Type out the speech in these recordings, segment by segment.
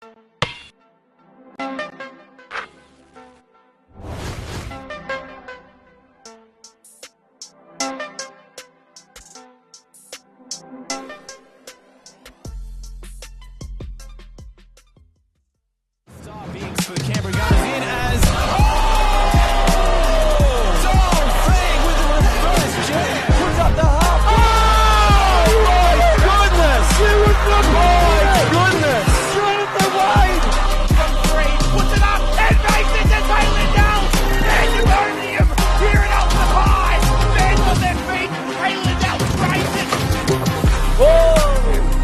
For the Canberra Gunners in as with the reverse jab, puts up the half. Oh my goodness! Goodness! Jonathan Wade from three, puts it up and makes it to Taylor down. And you only him here it up the high. Fans on their feet. Taylor down raised it. Whoa!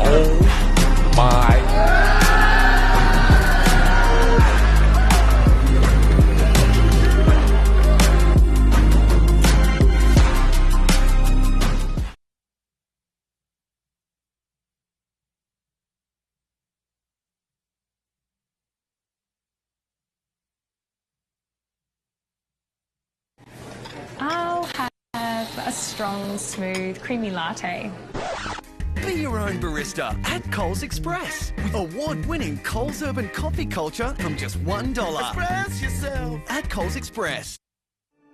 Oh my! I'll have a strong, smooth, creamy latte. Be your own barista at Coles Express. With award-winning Coles Urban Coffee Culture from just $1. Express yourself at Coles Express.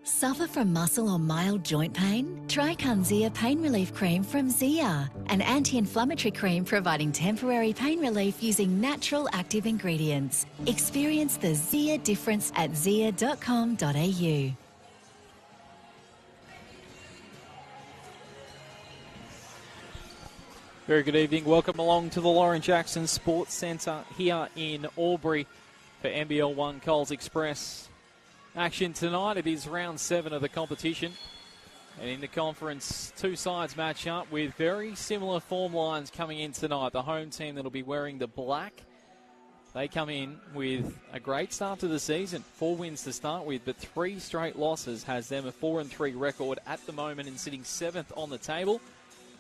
Suffer from muscle or mild joint pain? Try Kanzia Pain Relief Cream from Zia, an anti-inflammatory cream providing temporary pain relief using natural active ingredients. Experience the Zia difference at zia.com.au. Very good evening. Welcome along to the Lauren Jackson Sports Centre here in Albury for NBL 1 Coles Express. Action tonight. It is round 7 of the competition. And in the conference, two sides match up with very similar form lines coming in tonight. The home team that will be wearing the black. They come in with a great start to the season. 4 wins to start with, but 3 straight losses has them a 4-3 record at the moment and sitting 7th on the table.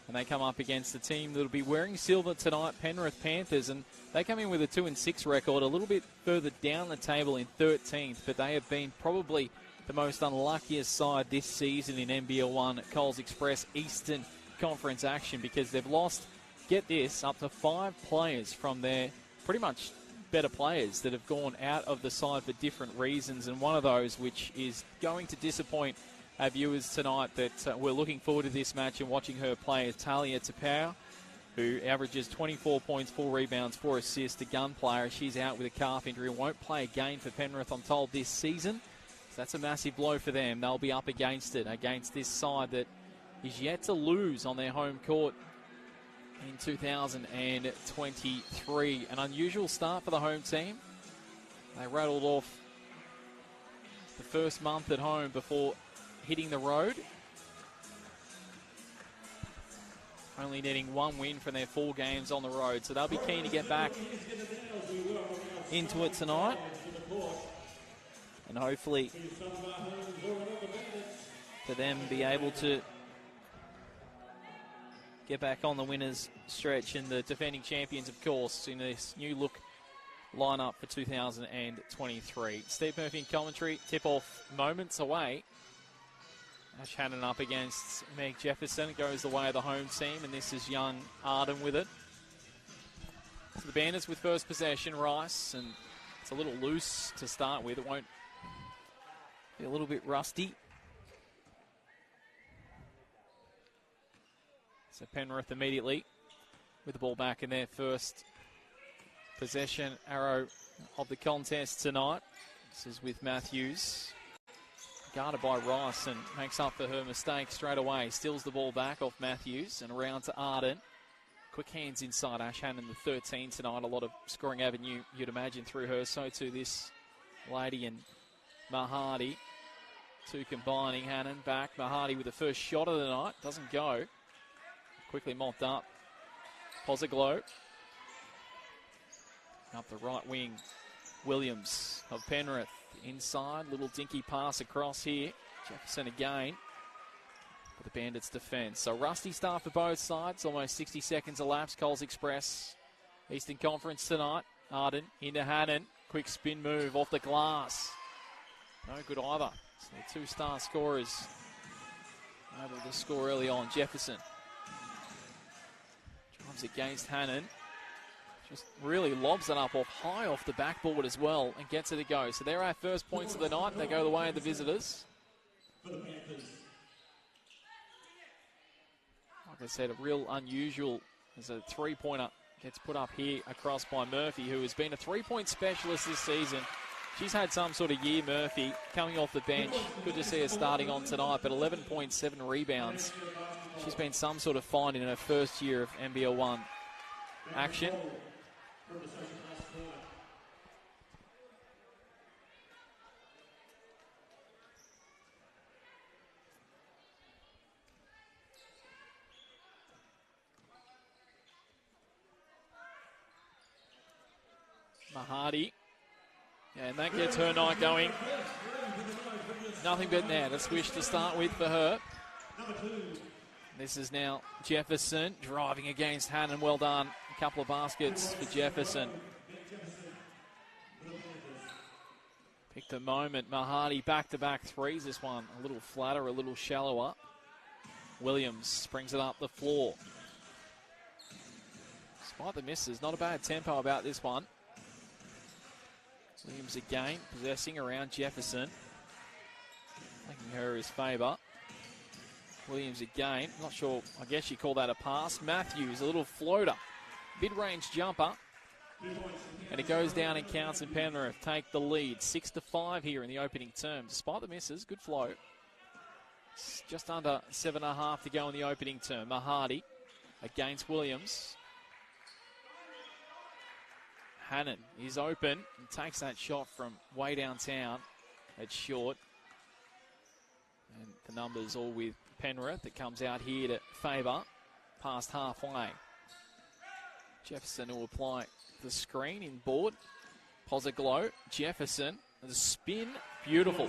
And they come up against the team that will be wearing silver tonight, Penrith Panthers, and they come in with a 2-6 record, a little bit further down the table in 13th, but they have been probably the most unluckiest side this season in NBL 1 at Coles Express Eastern Conference action because they've lost, get this, up to 5 players from their pretty much better players that have gone out of the side for different reasons, and one of those which is going to disappoint our viewers tonight that we're looking forward to this match and watching her play is Talia Tapau, who averages 24 points, 4 rebounds, 4 assists, a gun player. She's out with a calf injury and won't play again for Penrith, I'm told, this season. So that's a massive blow for them. They'll be up against it, against this side that is yet to lose on their home court in 2023. An unusual start for the home team. They rattled off the first month at home before hitting the road. Only netting 1 win from their 4 games on the road. So they'll be keen to get back into it tonight. And hopefully for them be able to get back on the winners stretch and the defending champions, of course, in this new look lineup for 2023. Steve Murphy in commentary. Tip-off moments away. Ash Hannon up against Meg Jefferson. It goes the way of the home team, and this is young Arden with it. So the Bandits with first possession, Rice, and it's a little loose to start with. It won't be a little bit rusty. So Penrith immediately with the ball back in their first possession arrow of the contest tonight. This is with Matthews. Guarded by Rice and makes up for her mistake straight away. Steals the ball back off Matthews and around to Arden. Quick hands inside. Ash Hannon, the 13 tonight. A lot of scoring avenue, you'd imagine, through her. So too this lady and Mahadi. 2 combining. Hannon back. Mahadi with the first shot of the night. Doesn't go. Quickly mopped up. Pozaglo. Up the right wing. Williams of Penrith. Inside, little dinky pass across here. Jefferson again for the Bandits' defence. So rusty start for both sides. Almost 60 seconds elapsed. Coles Express, Eastern Conference tonight. Arden into Hannon. Quick spin move off the glass. No good either. So the 2-star scorers able to score early on. Jefferson drives against Hannon. Just really lobs it up high off the backboard as well and gets it to go. So they're our first points of the night. They go the way of the visitors. Like I said, a real unusual as a three-pointer gets put up here across by Murphy, who has been a three-point specialist this season. She's had some sort of year, Murphy, coming off the bench. Good to see her starting on tonight, but 11.7 rebounds. She's been some sort of find in her first year of NBL 1 action. Mahadi. And that gets her night going. Nothing but net. A swish to start with for her. This is now Jefferson driving against Hannon. Well done. A couple of baskets for Jefferson. Picked the moment. Mahadi back-to-back threes. This one a little flatter, a little shallower. Williams brings it up the floor. Despite the misses, not a bad tempo about this one. Williams again, possessing around Jefferson. Making her his favour. Williams again, not sure, I guess you call that a pass. Matthews, a little floater. Mid-range jumper. And it goes down and counts, and Penrith take the lead. 6-5 here in the opening term. Despite the misses, good flow. It's just under 7.5 to go in the opening term. Mahadi against Williams. Hannon is open and takes that shot from way downtown. It's short. And the numbers all with Penrith. It comes out here to favour past halfway. Jefferson will apply the screen in board. Pozaglo, Jefferson, the spin, beautiful.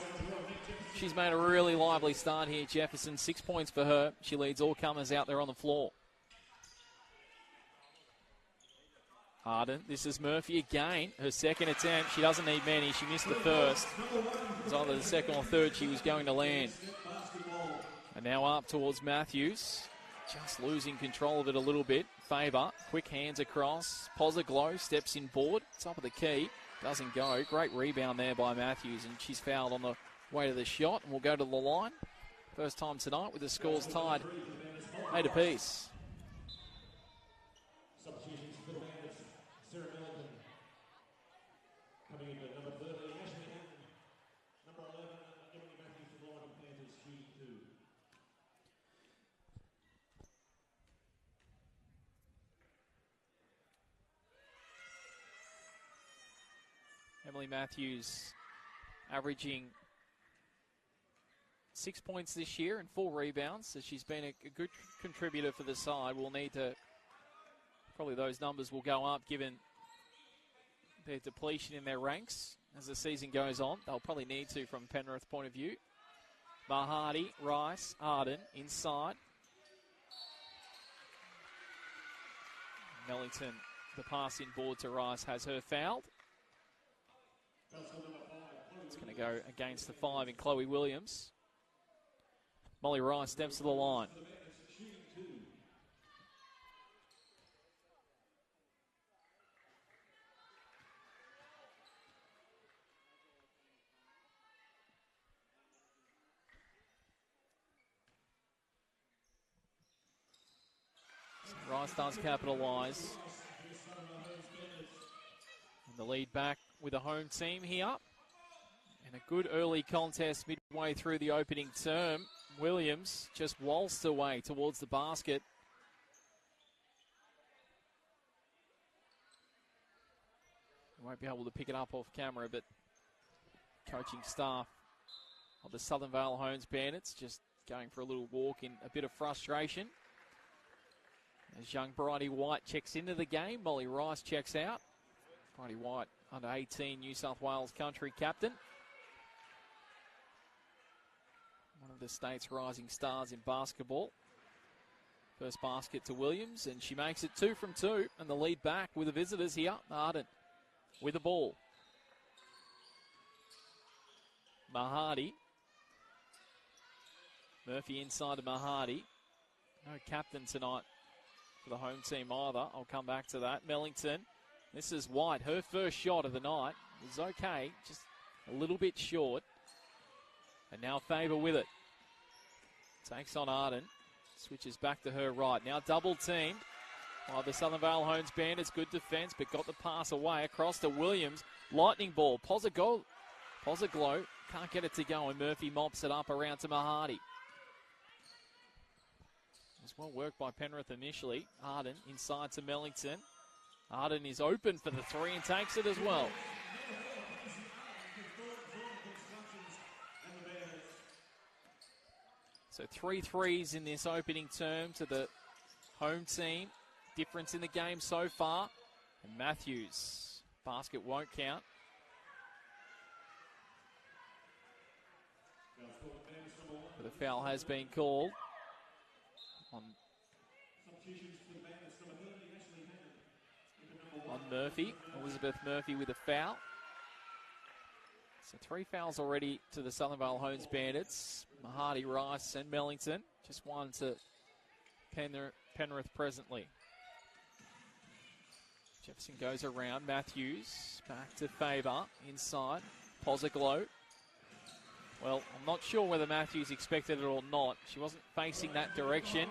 She's made a really lively start here, Jefferson. 6 points for her. She leads all comers out there on the floor. Harden, this is Murphy again. Her second attempt. She doesn't need many. She missed the first. It was either the second or third she was going to land. And now up towards Matthews. Just losing control of it a little bit. Favour, quick hands across. Pozaglo steps in board. Top of the key. Doesn't go. Great rebound there by Matthews. And she's fouled on the way to the shot. And we'll go to the line. First time tonight with the scores tied 8 apiece. Emily Matthews averaging 6 points this year and 4 rebounds, so she's been a good contributor for the side. We'll need to, probably those numbers will go up given their depletion in their ranks as the season goes on. They'll probably need to from Penrith point of view. Mahadi, Rice, Arden inside. Mellington, the pass in board to Rice, has her fouled. It's going to go against the 5 in Chloe Williams. Molly Rice steps to the line. So Rice does capitalise. And the lead back with a home team here. And a good early contest midway through the opening term. Williams just waltzed away towards the basket. We won't be able to pick it up off camera, but coaching staff of the Southern Vale Homes Bandits just going for a little walk in a bit of frustration. As young Bridie White checks into the game, Molly Rice checks out. Bridie White, under 18 New South Wales country captain. One of the state's rising stars in basketball. First basket to Williams, and she makes it 2 from 2. And the lead back with the visitors here. Arden with the ball. Mahadi. Murphy inside to Mahadi. No captain tonight for the home team either. I'll come back to that. Mellington This is White. Her first shot of the night was okay, just a little bit short. And now Faber with it. Takes on Arden. Switches back to her right. Now double teamed by the Southern Vale Homes Bandits. Good defence, but got the pass away across to Williams. Lightning ball. Pozaglo can't get it to go, and Murphy mops it up around to Mahadi. It was well worked by Penrith initially. Arden inside to Mellington. Arden is open for the three and takes it as well. So 3 threes in this opening term to the home team. Difference in the game so far. And Matthews. Basket won't count. But the foul has been called on Murphy. Elizabeth Murphy with a foul. So 3 fouls already to the Southern Vale Homes Bandits. Mahadi, Rice and Mellington. Just one to Penrith presently. Jefferson goes around. Matthews back to Faber. Inside. Pozaglo. Well, I'm not sure whether Matthews expected it or not. She wasn't facing that direction.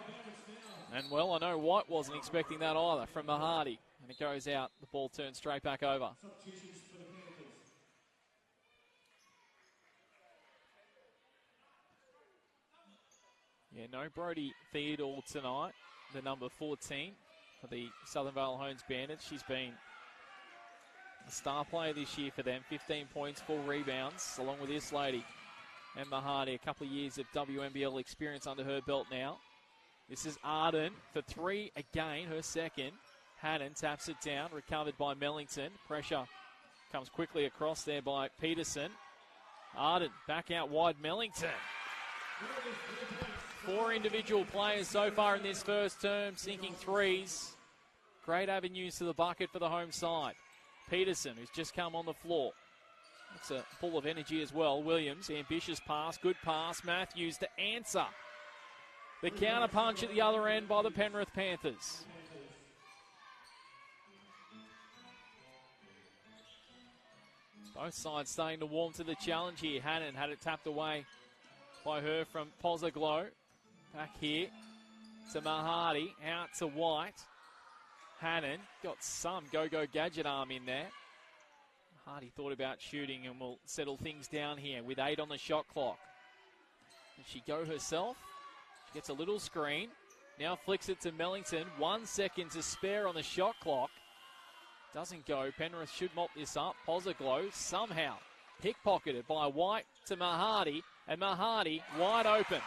And, well, I know White wasn't expecting that either from Mahadi. And it goes out. The ball turns straight back over. Yeah, no Brody Theodore tonight, the number 14 for the Southern Vale Homes Bandits. She's been a star player this year for them. 15 points, 4 rebounds, along with this lady. And Mahadi, a couple of years of WNBL experience under her belt now. This is Arden for 3 again, her second. Hannon taps it down, recovered by Mellington. Pressure comes quickly across there by Peterson. Arden back out wide, Mellington. 4 individual players so far in this first term, sinking threes. Great avenues to the bucket for the home side. Peterson, who's just come on the floor. It's a full of energy as well. Williams, ambitious pass, good pass. Matthews to answer. The counter punch at the other end by the Penrith Panthers. Both sides starting to warm to the challenge here. Hannon had it tapped away by her from Pozaglo. Back here to Mahadi, out to White. Hannon got some go-go gadget arm in there. Mahadi thought about shooting and will settle things down here with 8 on the shot clock. Does she go herself? She gets a little screen. Now flicks it to Mellington. 1 second to spare on the shot clock. Doesn't go. Penrith should mop this up. Pozaglo somehow pickpocketed by White to Mahadi. And Mahadi wide open.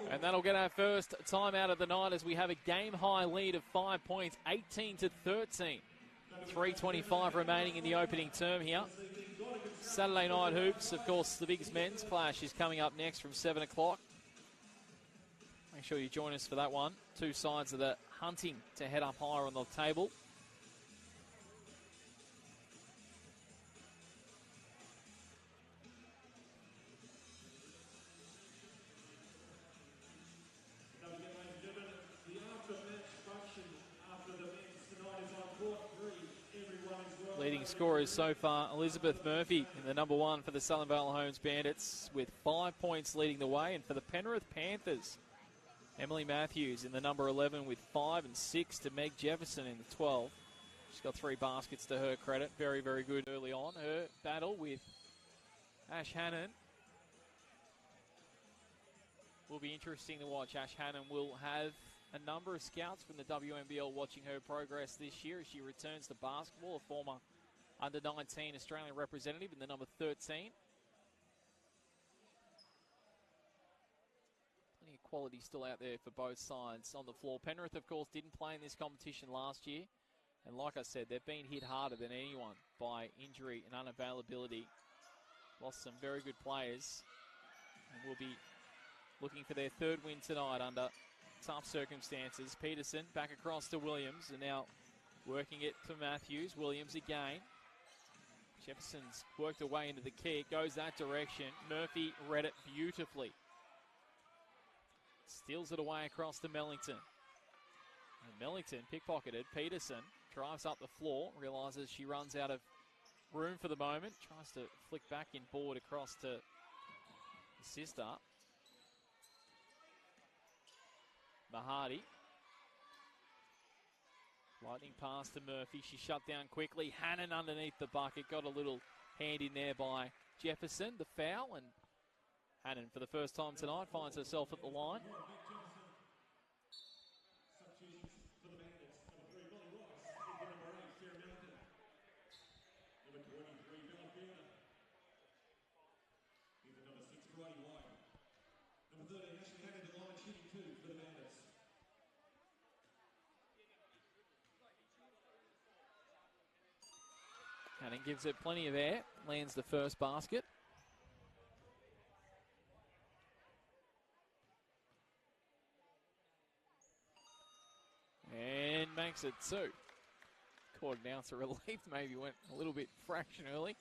And that'll get our first timeout of the night as we have a game-high lead of 5 points, 18-13. 3:25 remaining in the opening term here. Saturday night hoops, of course, the biggest men's clash is coming up next from 7 o'clock. Make sure you join us for that one. 2 sides of the hunting to head up higher on the table. Leading scorers so far, Elizabeth Murphy in the number 1 for the Southern Vale Homes Bandits with 5 points leading the way. And for the Penrith Panthers, Emily Matthews in the number 11 with 5 and 6 to Meg Jefferson in the 12. She's got 3 baskets to her credit. Very, very good early on. Her battle with Ash Hannon will be interesting to watch. Ash Hannon will have a number of scouts from the WNBL watching her progress this year as she returns to basketball, a former under-19 Australian representative in the number 13. Plenty of quality still out there for both sides on the floor. Penrith, of course, didn't play in this competition last year. And like I said, they've been hit harder than anyone by injury and unavailability. Lost some very good players. And will be looking for their 3rd win tonight under tough circumstances. Peterson back across to Williams, and now working it to Matthews. Williams again. Jefferson's worked her way into the key. It goes that direction. Murphy read it beautifully. Steals it away across to Mellington. And Millington pickpocketed. Peterson drives up the floor, realises she runs out of room for the moment, tries to flick back in board across to the sister. Mahadi. Lightning pass to Murphy. She shut down quickly. Hannon underneath the bucket. Got a little hand in there by Jefferson. The foul, and Hannon, for the first time tonight, finds herself at the line. Hannon gives it plenty of air, lands the first basket. And makes it two. Court announcer relieved, maybe went a little bit fraction early.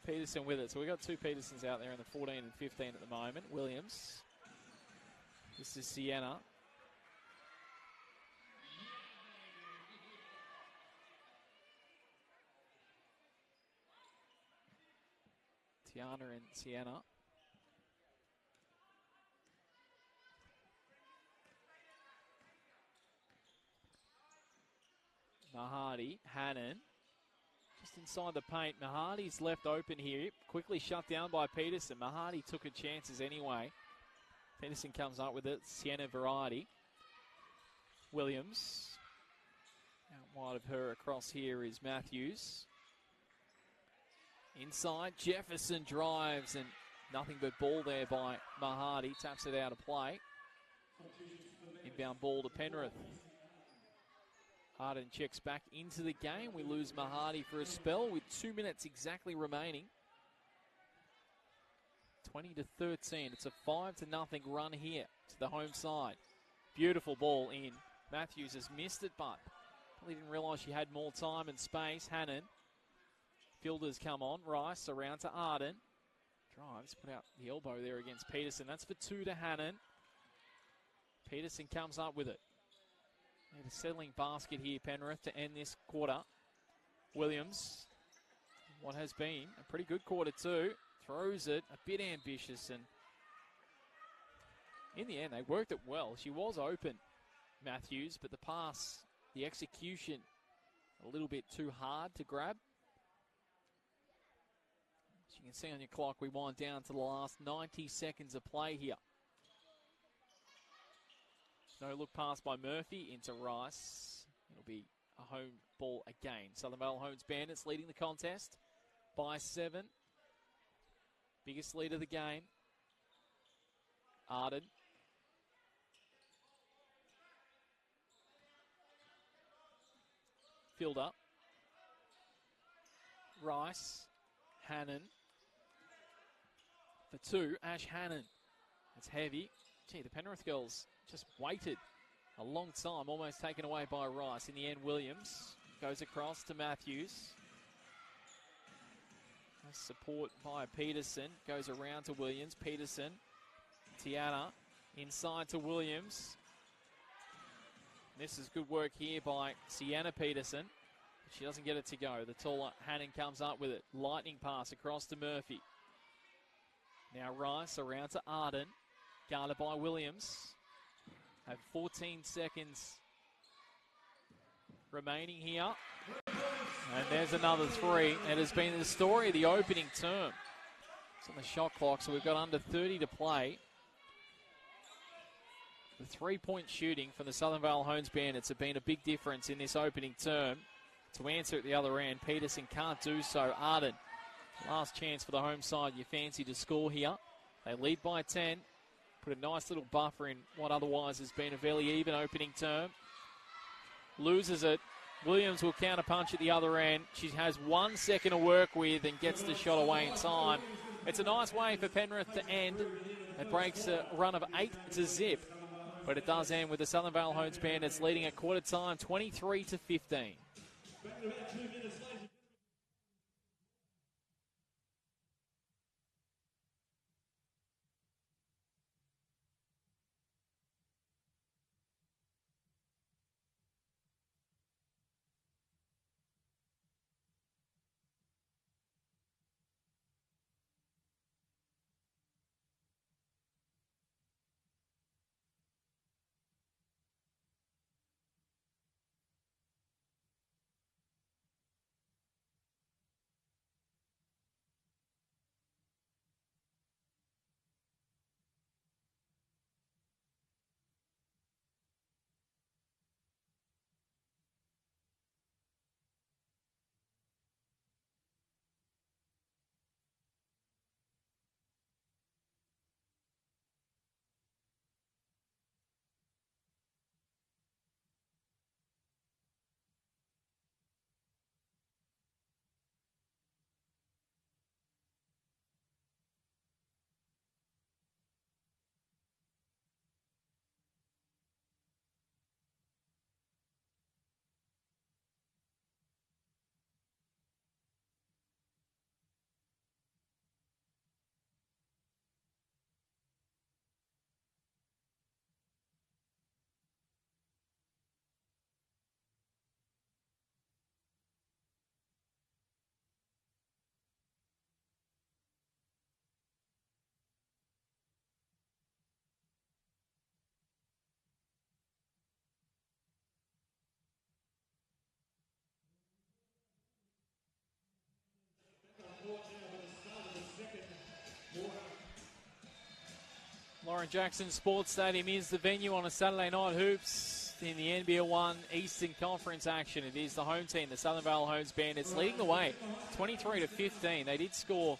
Peterson with it. So we've got two Petersons out there in the 14 and 15 at the moment. Williams. This is Sienna. Tiana and Sienna. Mahadi, Hannon. Just inside the paint. Mahadi's left open here. Quickly shut down by Peterson. Mahadi took her chances anyway. Peterson comes up with it. Sienna variety. Williams. Out wide of her across here is Matthews. Inside, Jefferson drives, and nothing but ball there by Mahadi. Taps it out of play. Inbound ball to Penrith. Harden checks back into the game. We lose Mahadi for a spell with 2 minutes exactly remaining. 20-13. It's a 5-0 run here to the home side. Beautiful ball in. Matthews has missed it, but probably didn't realise she had more time and space. Hannon. Fielders come on. Rice around to Arden. Drives, put out the elbow there against Peterson. That's for two to Hannon. Peterson comes up with it. And a settling basket here, Penrith, to end this quarter. Williams, what has been a pretty good quarter two, throws it, a bit ambitious, and in the end they worked it well. She was open, Matthews, but the pass, the execution, a little bit too hard to grab. As you can see on your clock, we wind down to the last 90 seconds of play here. No look pass by Murphy into Rice. It'll be a home ball again. Southern Vale Homes Bandits leading the contest by 7. Biggest lead of the game. Arden. Fielder. Rice. Hannon. For two, Ash Hannon. It's heavy. Gee, the Penrith girls just waited a long time, almost taken away by Rice. In the end, Williams goes across to Matthews. Support by Peterson. Goes around to Williams. Peterson. Tiana. Inside to Williams. This is good work here by Sienna Peterson. She doesn't get it to go. The taller Hannon comes up with it. Lightning pass across to Murphy. Now Rice around to Arden. Guarded by Williams. Have 14 seconds remaining here. And there's another three. It has been the story of the opening term. It's on the shot clock, so we've got under 30 to play. The three-point shooting from the Southern Vale Homes Bandits have been a big difference in this opening term. To answer at the other end, Peterson can't do so. Arden, last chance for the home side. You fancy to score here. They lead by 10. Put a nice little buffer in what otherwise has been a fairly even opening term. Loses it. Williams will counterpunch at the other end. She has 1 second to work with and gets the shot away in time. It's a nice way for Penrith to end. It breaks a run of 8-0. But it does end with the Southern Vale Homes Bandits leading at quarter time, 23-15. Lauren Jackson Sports Stadium is the venue on a Saturday night hoops in the NBL 1 Eastern Conference action. It is the home team, the Southern Vale Homes Bandits, leading the way 23-15. They did score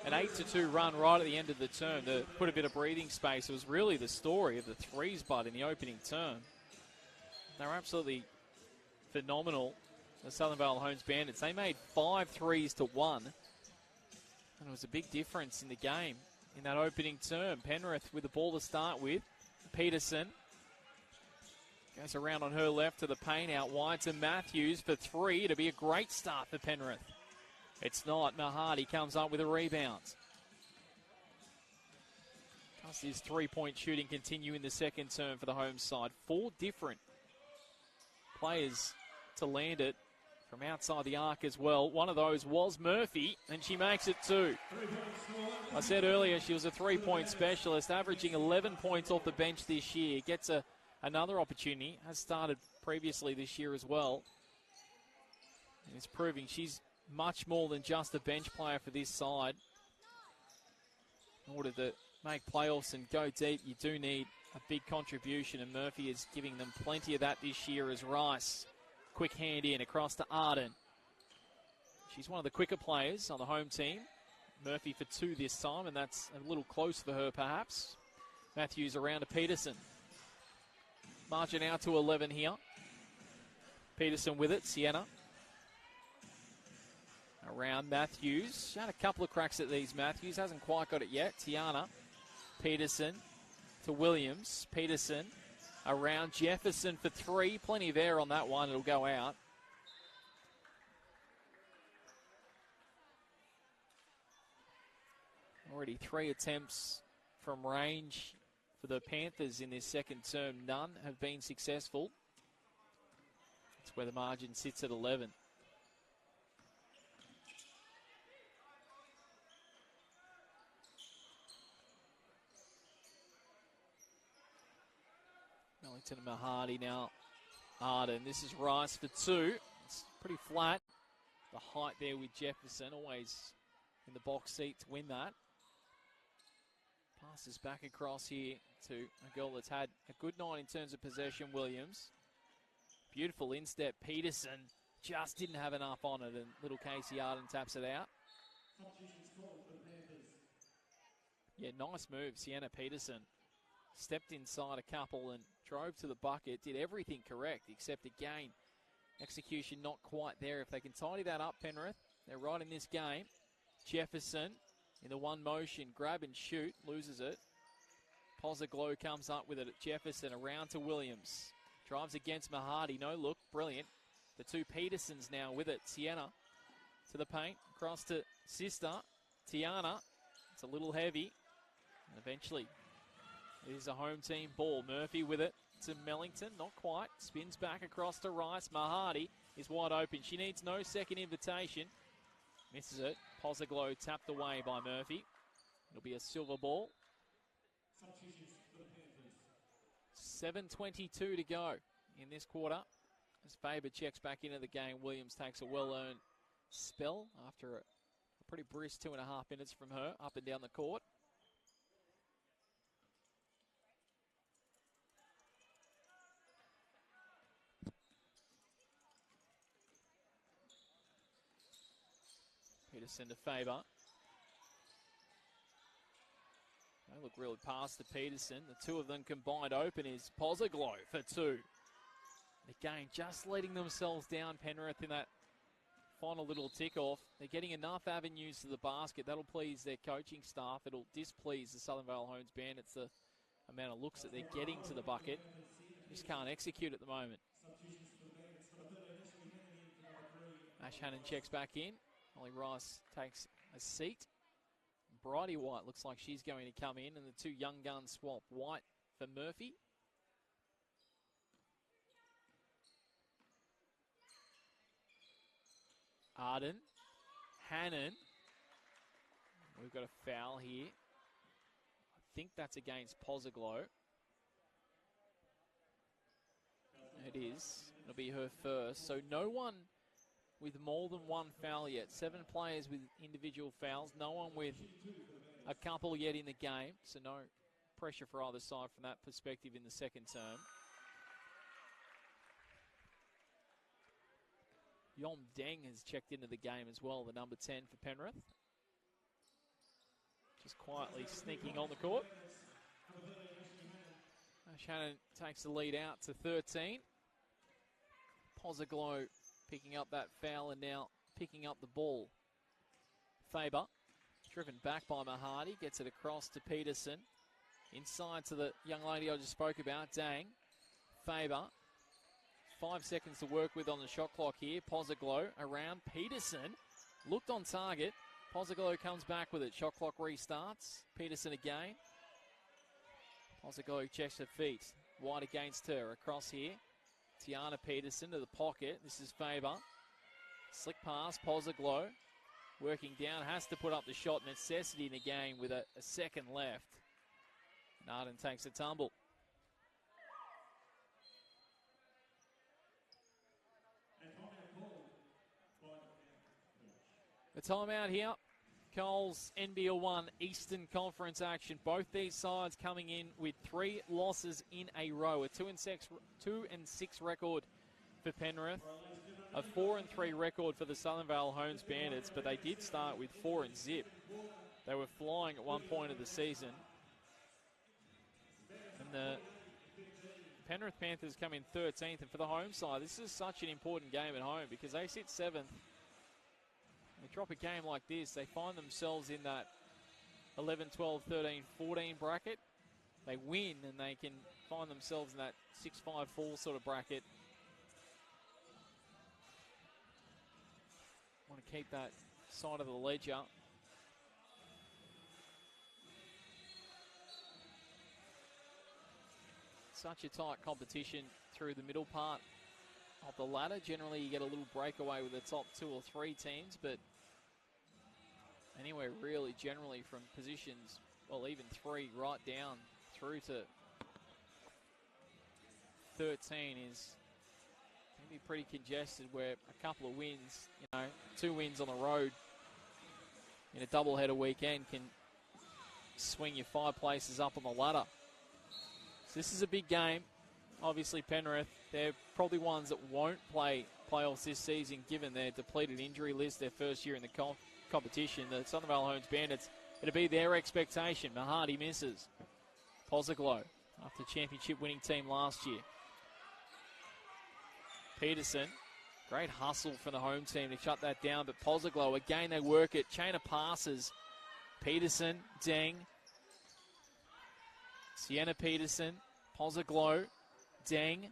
an 8-2 run right at the end of the term to put a bit of breathing space. It was really the story of the threes bud in the opening term. They were absolutely phenomenal, the Southern Vale Homes Bandits. They made 5 threes to 1, and it was a big difference in the game in that opening term. Penrith with the ball to start with. Peterson goes around on her left to the paint, out wide to Matthews for 3. It'll be a great start for Penrith. It's not. Mahadi comes up with a rebound. Does his three-point shooting continue in the second term for the home side? 4 different players to land it from outside the arc as well. One of those was Murphy, and she makes it 2. I said earlier she was a three-point specialist, averaging 11 points off the bench this year. Gets another opportunity, has started previously this year as well. And it's proving she's much more than just a bench player for this side. In order to make playoffs and go deep, you do need a big contribution, and Murphy is giving them plenty of that this year as Rice. Quick hand in across to Arden. She's one of the quicker players on the home team. Murphy for 2 this time, and that's a little close for her perhaps. Matthews around to Peterson. Margin out to 11 here. Peterson with it, Sienna. Around Matthews. She had a couple of cracks at these. Matthews hasn't quite got it yet. Tiana. Peterson to Williams. Peterson around Jefferson for 3. Plenty of air on that one. It'll go out. Already 3 attempts from range for the Panthers in this second term. None have been successful. That's where the margin sits at 11. Wellington and Mahadi now. Arden. This is Rice for 2. It's pretty flat. The height there with Jefferson, always in the box seat to win that. Passes back across here to a girl that's had a good night in terms of possession, Williams. Beautiful instep. Peterson just didn't have enough on it, and little Casey Arden taps it out. Yeah, nice move, Sienna Peterson. Stepped inside a couple and drove to the bucket. Did everything correct, except again, execution not quite there. If they can tidy that up, Penrith, they're right in this game. Jefferson in the one motion, grab and shoot, loses it. Pozaglo comes up with it at Jefferson, around to Williams. Drives against Mahadi, no look, brilliant. The 2 Petersons now with it. Sienna to the paint, across to sister, Tiana. It's a little heavy, and eventually it is a home team ball. Murphy with it to Mellington. Not quite. Spins back across to Rice. Mahadi is wide open. She needs no second invitation. Misses it. Pozaglo tapped away by Murphy. It'll be a silver ball. 7:22 to go in this quarter. As Faber checks back into the game, Williams takes a well-earned spell after a pretty brisk 2.5 minutes from her up and down the court. Peterson to Faber. They look really past to Peterson. The 2 of them combined open is Pozaglo for 2. Again, just letting themselves down, Penrith, in that final little tick-off. They're getting enough avenues to the basket. That'll please their coaching staff. It'll displease the Southern Vale Homes Bandits, the amount of looks that they're getting to the bucket. Just can't execute at the moment. Ash Hannon checks back in. Ollie Rice takes a seat. Bridie White looks like she's going to come in, and the 2 young guns swap. White for Murphy. Arden. Hannon. We've got a foul here. I think that's against Pozaglo. It is. It'll be her first. So no one with more than 1 foul yet. 7 players with individual fouls. No one with a couple yet in the game. So no pressure for either side from that perspective in the second term. Yom Deng has checked into the game as well, the number 10 for Penrith. Just quietly sneaking on the court. Shannon takes the lead out to 13. Pozaglo picking up that foul and now picking up the ball. Faber, driven back by Mahadi, gets it across to Peterson. Inside to the young lady I just spoke about, Dang. Faber, 5 seconds to work with on the shot clock here. Pozaglo around Peterson, looked on target. Pozaglo comes back with it. Shot clock restarts. Peterson again. Pozaglo checks her feet. Wide against her. Across here. Tiana Peterson to the pocket. This is Faber. Slick pass. Pozaglo working down. Has to put up the shot. Necessity in the game with a second left. Narden takes a tumble. A timeout here. Coles NBL 1 Eastern Conference action. Both these sides coming in with 3 losses in a row. A 2-6 record for Penrith. A 4-3 record for the Southern Vale Homes Bandits, but they did start with 4-0. They were flying at one point of the season. And the Penrith Panthers come in 13th. And for the home side, this is such an important game at home because they sit 7th. They drop a game like this, they find themselves in that 11, 12, 13, 14 bracket. They win and they can find themselves in that 6, 5, 4 sort of bracket. Want to keep that side of the ledger. Such a tight competition through the middle part of the ladder. Generally, you get a little breakaway with the top 2 or 3 teams, but anywhere really generally from positions, well, even 3 right down through to 13 is going to be pretty congested, where a couple of wins, 2 wins on the road in a doubleheader weekend can swing you 5 places up on the ladder. So this is a big game. Obviously, Penrith, they're probably ones that won't play playoffs this season given their depleted injury list, their first year in the competition. The Southern Vale Homes Bandits, it'll be their expectation. Mahadi misses. Pozaglo, after championship winning team last year. Peterson, great hustle from the home team to shut that down, but Pozaglo, again they work it. Chain of passes. Peterson, Deng. Sienna Peterson, Pozaglo, Deng.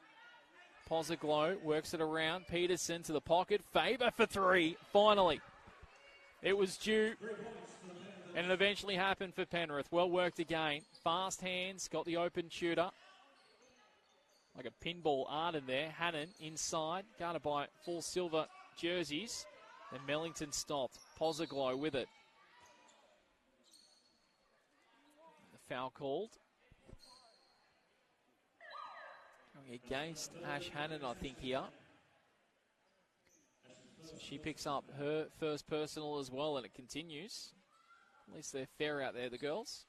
Pozaglo works it around. Peterson to the pocket. Faber for 3. Finally. It was due. And it eventually happened for Penrith. Well worked again. Fast hands. Got the open shooter. Like a pinball Arden there. Hannon inside. Guarded by 4 silver jerseys. Then Mellington stopped. Pozaglo with it. The foul called. Going against Ash Hannon, I think, here. So she picks up her first personal as well, and it continues. At least they're fair out there, the girls.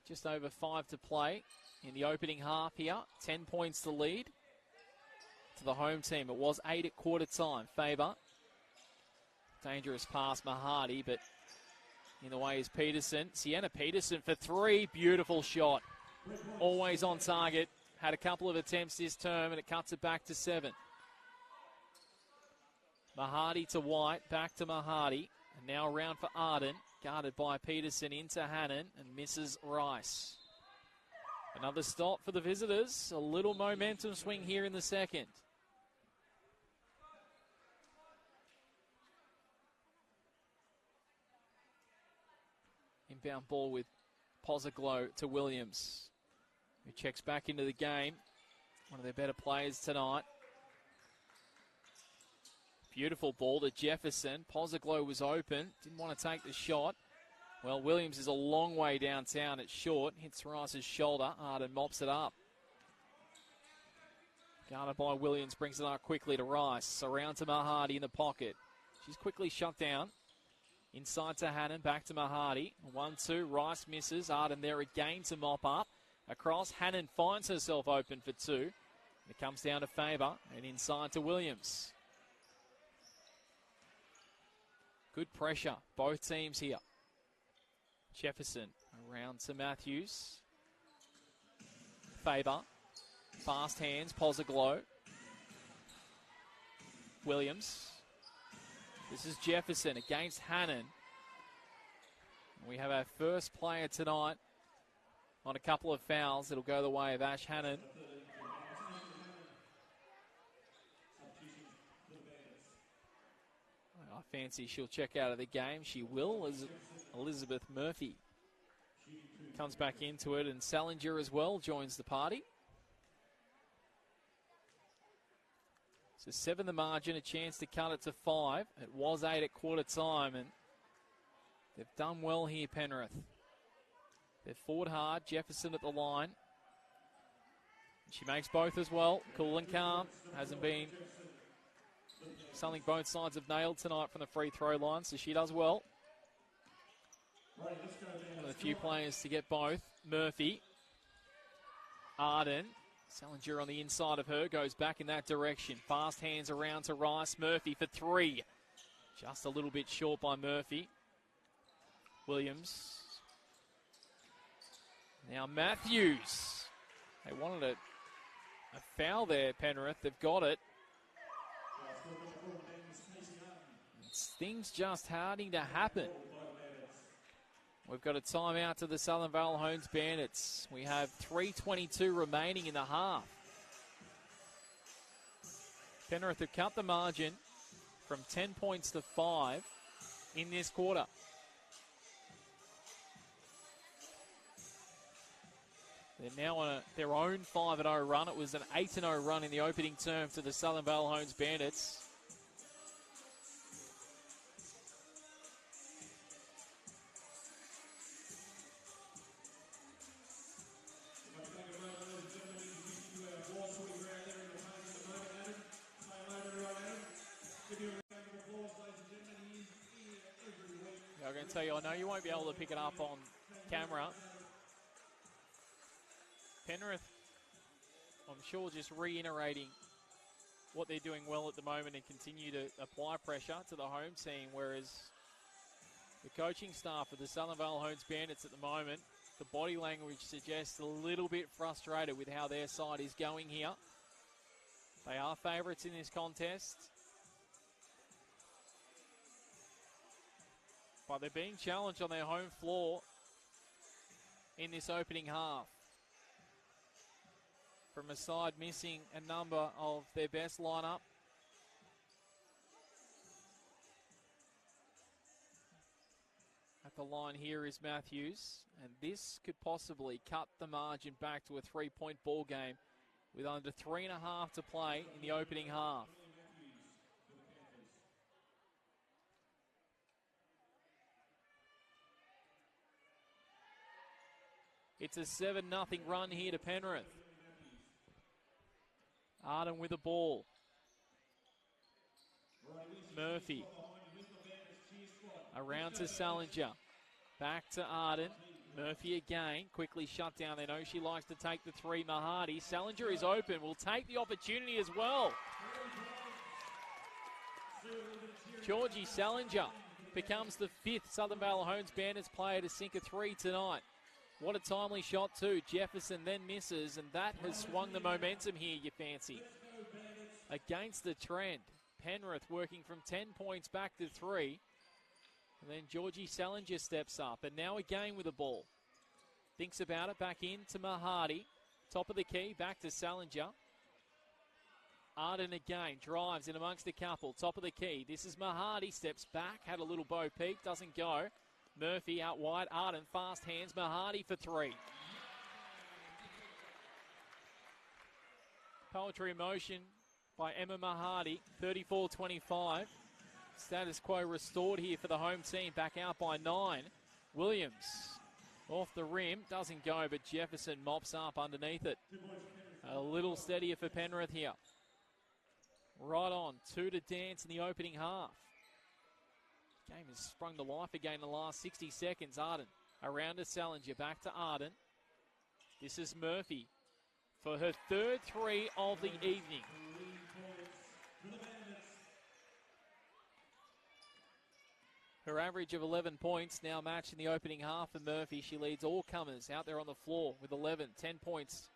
Just over 5 to play in the opening half here. 10 points to lead to the home team. It was 8 at quarter time. Faber. Dangerous pass, Mahadi, but in the way is Peterson. Sienna Peterson for 3. Beautiful shot. Always on target. Had a couple of attempts this term, and it cuts it back to 7. Mahadi to White, back to Mahadi. And now around for Arden. Guarded by Peterson into Hannon, and misses Rice. Another stop for the visitors. A little momentum swing here in the second. Inbound ball with Pozaglo to Williams, who checks back into the game. One of their better players tonight. Beautiful ball to Jefferson. Pozaglo was open. Didn't want to take the shot. Well, Williams is a long way downtown. It's short. Hits Rice's shoulder. Arden mops it up. Guarded by Williams. Brings it up quickly to Rice. Around to Mahadi in the pocket. She's quickly shut down Inside to Hannon, back to Mahadi. 1-2, Rice misses. Arden there again to mop up. Across, Hannon finds herself open for 2. It comes down to Faber and inside to Williams. Good pressure, both teams here. Jefferson around to Matthews. Faber, fast hands, Pozaglo. Williams. This is Jefferson against Hannon. We have our first player tonight on a couple of fouls. It'll go the way of Ash Hannon. I fancy she'll check out of the game. She will, as Elizabeth Murphy comes back into it, and Salinger as well joins the party. So 7 the margin, a chance to cut it to 5. It was 8 at quarter time, and they've done well here, Penrith. They've fought hard. Jefferson at the line. She makes both as well. Cool and calm. Hasn't been something both sides have nailed tonight from the free throw line, so she does well. One of the few players to get both. Murphy. Arden. Salinger on the inside of her, goes back in that direction. Fast hands around to Rice. Murphy for 3. Just a little bit short by Murphy. Williams. Now Matthews. They wanted a foul there, Penrith. They've got it. It's things just starting to happen. We've got a timeout to the Southern Vale Homes Bandits. We have 3:22 remaining in the half. Penrith have cut the margin from 10 points to 5 in this quarter. They're now on their own 5-0 run. It was an 8-0 run in the opening term to the Southern Vale Homes Bandits. I'm going to tell you, I know you won't be able to pick it up on camera. Penrith, I'm sure, just reiterating what they're doing well at the moment and continue to apply pressure to the home team, whereas the coaching staff of the Southern Vale Homes Bandits at the moment, the body language suggests a little bit frustrated with how their side is going here. They are favourites in this contest, but they're being challenged on their home floor in this opening half from a side missing a number of their best lineup. At the line here is Matthews, and this could possibly cut the margin back to a 3-point ball game with under 3.5 to play in the opening half. It's a 7-0 run here to Penrith. Arden with the ball. Murphy. Around to Salinger. Back to Arden. Murphy again. Quickly shut down. They know she likes to take the 3. Mahadi. Salinger is open. Will take the opportunity as well. Georgie Salinger becomes the 5th Southern Vale Homes Bandits player to sink a 3 tonight. What a timely shot too. Jefferson then misses, and that has swung the momentum here, you fancy. Against the trend. Penrith working from 10 points back to 3. And then Georgie Salinger steps up, and now again with the ball. Thinks about it, back in to Mahadi. Top of the key, back to Salinger. Arden again, drives in amongst a couple. Top of the key, this is Mahadi, steps back, had a little bow peep, doesn't go. Murphy out wide, Arden fast hands, Mahadi for 3. Poetry in motion by Emma Mahadi, 34-25. Status quo restored here for the home team, back out by 9. Williams off the rim, doesn't go, but Jefferson mops up underneath it. A little steadier for Penrith here. Right on, 2 to dance in the opening half. Game has sprung to life again in the last 60 seconds. Arden around to Salinger, back to Arden. This is Murphy for her third three of the evening. Her average of 11 points now matched in the opening half for Murphy. She leads all comers out there on the floor with 11, 10 points.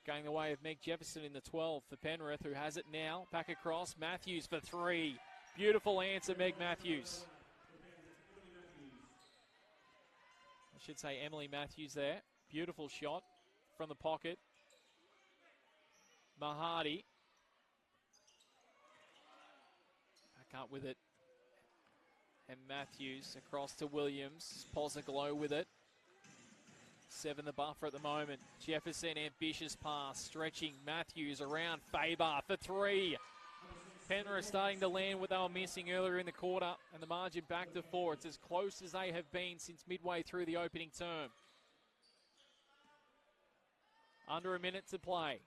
Going the way of Meg Jefferson in the 12 for Penrith, who has it now. Back across, Matthews for three. Beautiful answer, Meg Matthews. I should say Emily Matthews there. Beautiful shot from the pocket. Mahadi. Back up with it. And Matthews across to Williams. Pozaglo with it. 7 the buffer at the moment. Jefferson, ambitious pass. Stretching Matthews around. Faber for three. Penrith starting to land what they were missing earlier in the quarter. And the margin back to 4. It's as close as they have been since midway through the opening term. Under a minute to play.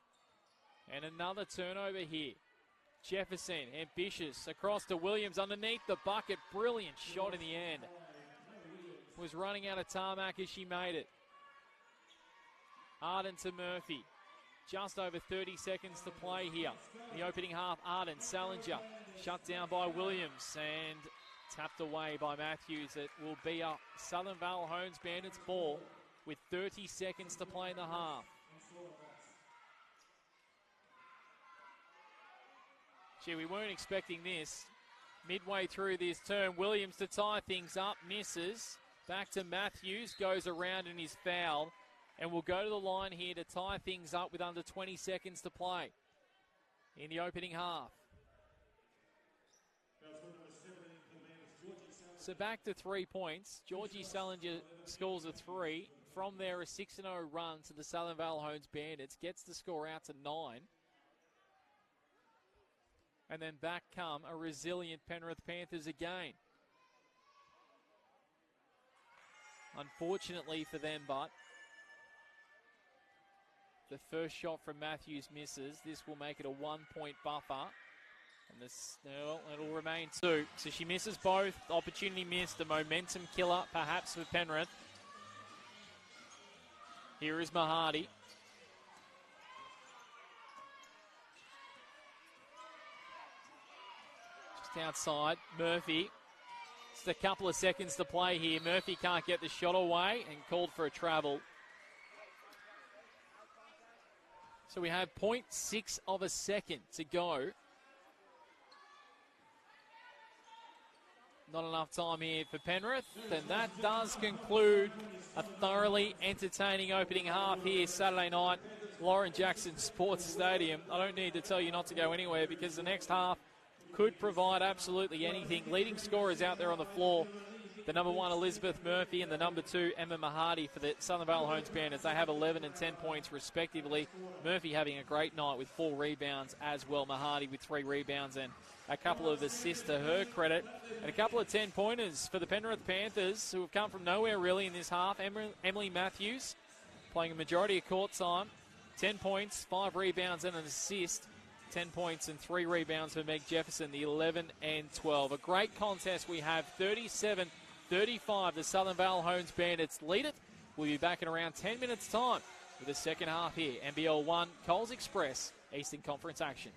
And another turnover here. Jefferson, ambitious, across to Williams underneath the bucket. Brilliant shot in the end. Was running out of tarmac as she made it. Arden to Murphy. Just over 30 seconds to play here. The opening half, Arden, Salinger, shut down by Williams and tapped away by Matthews. It will be a Southern Vale Homes Bandits ball with 30 seconds to play in the half. Gee, we weren't expecting this. Midway through this term, Williams to tie things up, misses. Back to Matthews, goes around and is fouled. And we'll go to the line here to tie things up with under 20 seconds to play in the opening half. So back to 3 points. Georgie Salinger scores a 3. From there, a 6-0 run to the Southern Vale Homes Bandits. Gets the score out to 9. And then back come a resilient Penrith Panthers again. Unfortunately for them, but the first shot from Matthews misses. This will make it a 1-point buffer. And this, well, it'll remain 2. So she misses both. Opportunity missed. A momentum killer, perhaps, for Penrith. Here is Mahadi. Just outside. Murphy. Just a couple of seconds to play here. Murphy can't get the shot away and called for a travel. So we have 0.6 of a second to go. Not enough time here for Penrith. And that does conclude a thoroughly entertaining opening half here Saturday night, Lauren Jackson Sports Stadium. I don't need to tell you not to go anywhere because the next half could provide absolutely anything. Leading scorers out there on the floor. The number 1, Elizabeth Murphy, and the number 2, Emma Mahadi for the Southern Vale Homes Bandits. They have 11 and 10 points respectively. Murphy having a great night with 4 rebounds as well. Mahadi with 3 rebounds and a couple of assists to her credit. And a couple of 10-pointers for the Penrith Panthers, who have come from nowhere really in this half. Emily Matthews playing a majority of court time. 10 points, 5 rebounds and an assist. 10 points and 3 rebounds for Meg Jefferson, the 11 and 12. A great contest we have, 37-35. The Southern Vale Homes Bandits lead it. We'll be back in around 10 minutes' time with the second half here. NBL 1, Coles Express, Eastern Conference action.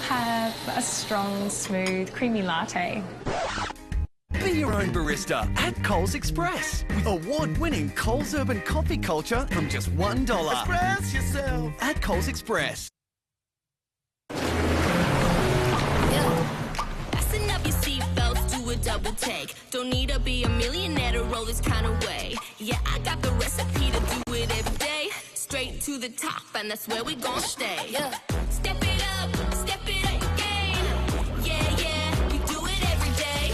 have a strong, smooth, creamy latte. Be your own barista at Coles Express with award-winning Coles Urban coffee culture from just $1. Express yourself at Coles Express. Fasten up your seatbelts, do a double take. Don't need to be a millionaire to roll this kind of way. Yeah, I got the recipe to do it every day. Straight to the top, and that's where we gon' stay. Yeah. Step it up your game. Yeah, yeah, you do it every day.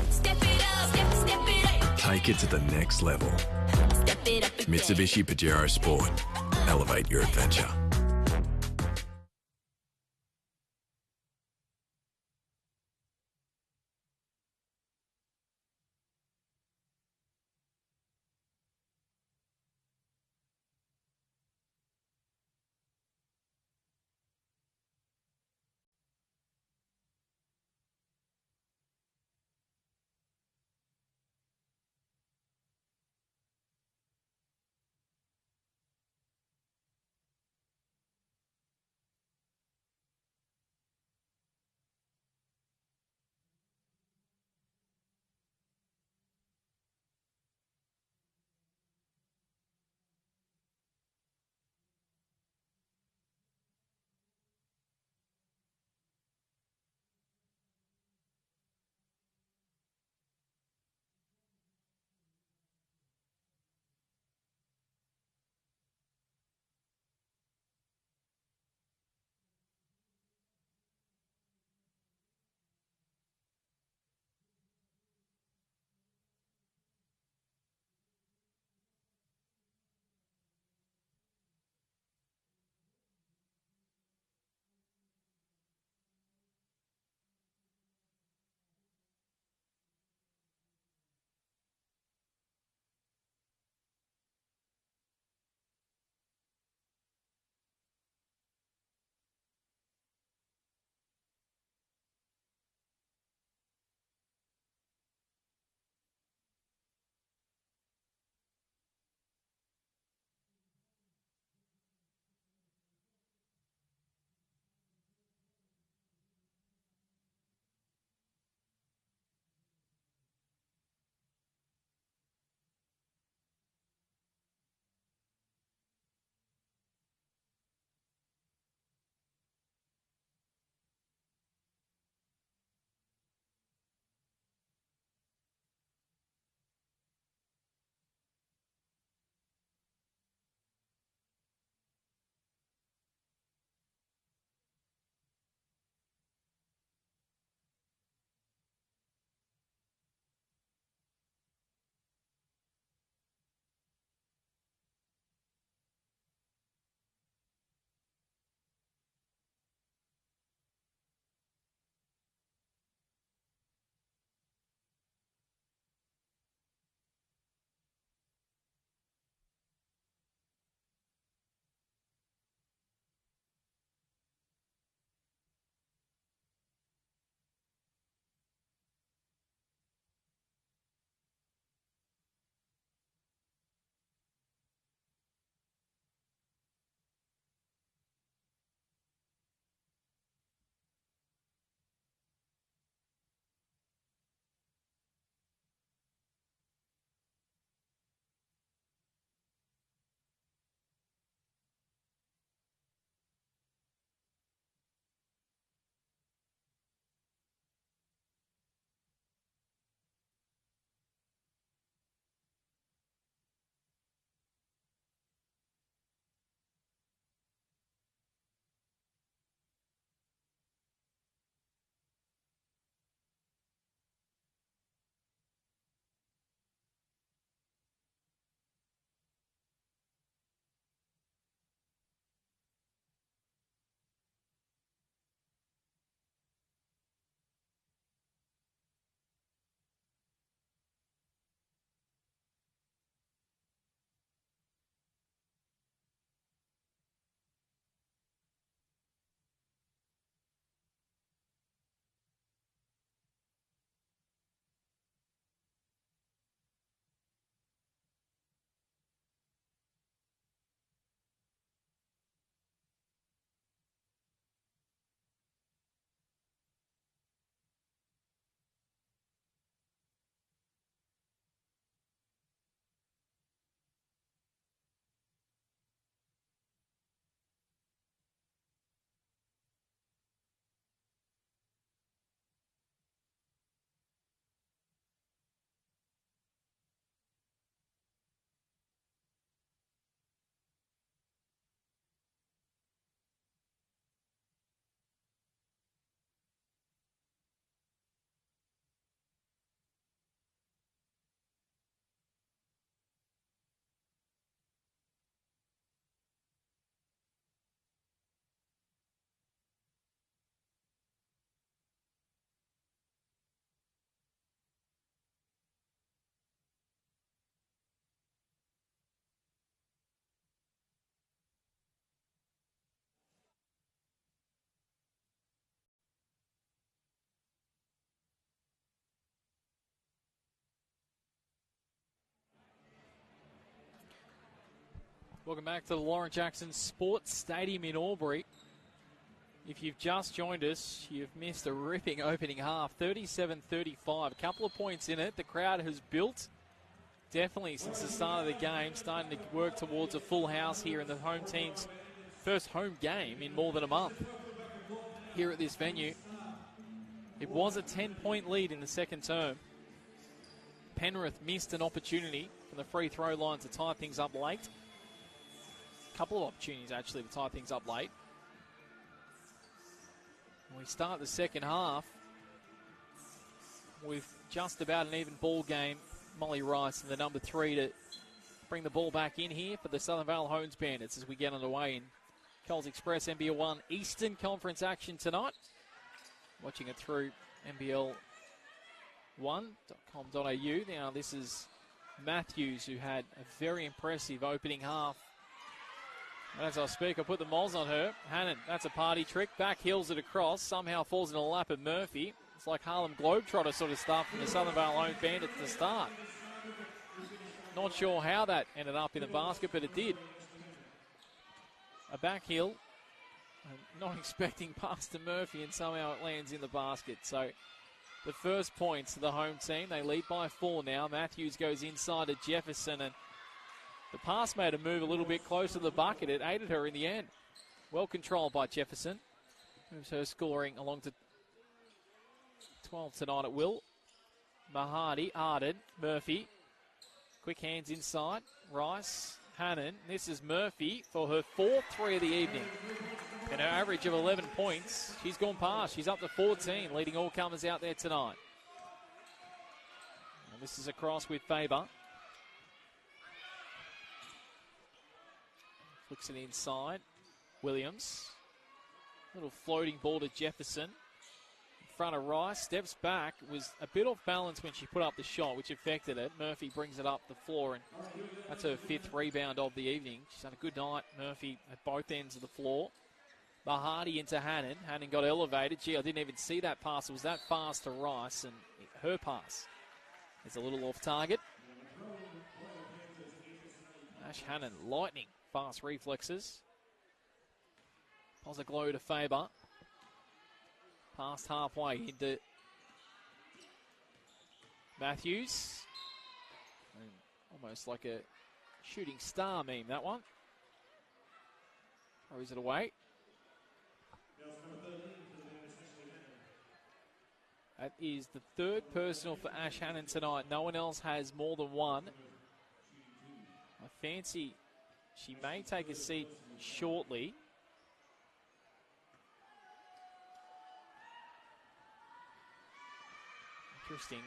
Step it up your Take it to the next level. Step it up again. Mitsubishi Pajero Sport. Elevate your adventure. Welcome back to the Lauren Jackson Sports Stadium in Albury. If you've just joined us, you've missed a ripping opening half, 37-35. A couple of points in it. The crowd has built, definitely since the start of the game, starting to work towards a full house here in the home team's first home game in more than a month here at this venue. It was a 10-point lead in the second term. Penrith missed an opportunity from the free throw line to tie things up late. A couple of opportunities, actually, to tie things up late. We start the second half with just about an even ball game. Molly Rice and the number 3 to bring the ball back in here for the Southern Vale Hones Bandits as we get underway in Coles Express NBL 1 Eastern Conference action tonight. Watching it through NBL1.com.au. Now this is Matthews, who had a very impressive opening half. And as I speak, I put the moles on her. Hannon, that's a party trick. Back heels it across. Somehow falls in the lap of Murphy. It's like Harlem Globetrotter sort of stuff from the Southern Vale Homes Bandits to start. Not sure how that ended up in the basket, but it did. A back heel. Not expecting past to Murphy, and somehow it lands in the basket. So the first points to the home team. They lead by 4 now. Matthews goes inside to Jefferson, and the pass made her move a little bit closer to the bucket. It aided her in the end. Well controlled by Jefferson. Moves her scoring along to 12 tonight at will. Mahadi, Arden, Murphy. Quick hands inside. Rice, Hannon. This is Murphy for her 4th 3 of the evening. And her average of 11 points, she's gone past. She's up to 14, leading all comers out there tonight. And this is across with Faber. Flicks it inside. Williams. Little floating ball to Jefferson. In front of Rice. Steps back. Was a bit off balance when she put up the shot, which affected it. Murphy brings it up the floor, and that's her 5th rebound of the evening. She's had a good night, Murphy, at both ends of the floor. Mahadi into Hannon. Hannon got elevated. Gee, I didn't even see that pass. It was that fast to Rice, and her pass is a little off target. Ash Hannon, lightning fast reflexes. Posaglow to Faber. Past halfway into Matthews. And almost like a shooting star meme, that one. Throws it away. That is the 3rd personal for Ash Hannon tonight. No one else has more than one. I fancy she may take a seat shortly. Interesting.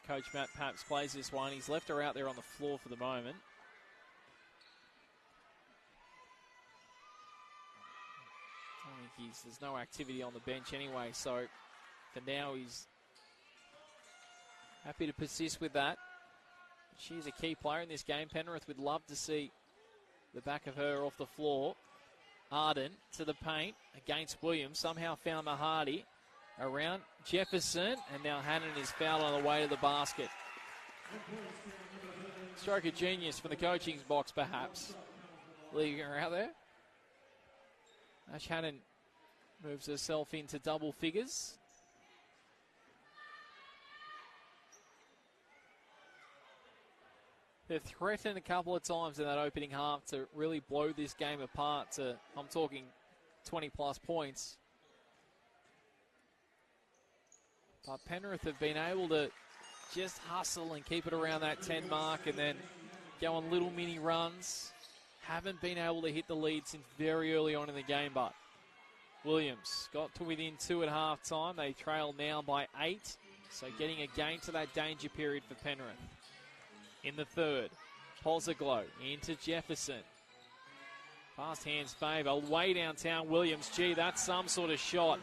Coach Matt Paps plays this one. He's left her out there on the floor for the moment. I think there's no activity on the bench anyway, so for now he's happy to persist with that. She's a key player in this game. Penrith would love to see the back of her off the floor. Arden to the paint against Williams. Somehow found Mahadi around Jefferson, and now Hannon is fouled on the way to the basket. Stroke of genius from the coaching box, perhaps. Leaving her out there. Ash Hannon moves herself into double figures. They've threatened a couple of times in that opening half to really blow this game apart to, I'm talking 20-plus points. But Penrith have been able to just hustle and keep it around that 10 mark and then go on little mini runs. Haven't been able to hit the lead since very early on in the game, but Williams got to within 2 at halftime. They trail now by 8, so getting again to that danger period for Penrith. In the third, Posaglow into Jefferson. Fast hands favour, way downtown Williams. Gee, that's some sort of shot.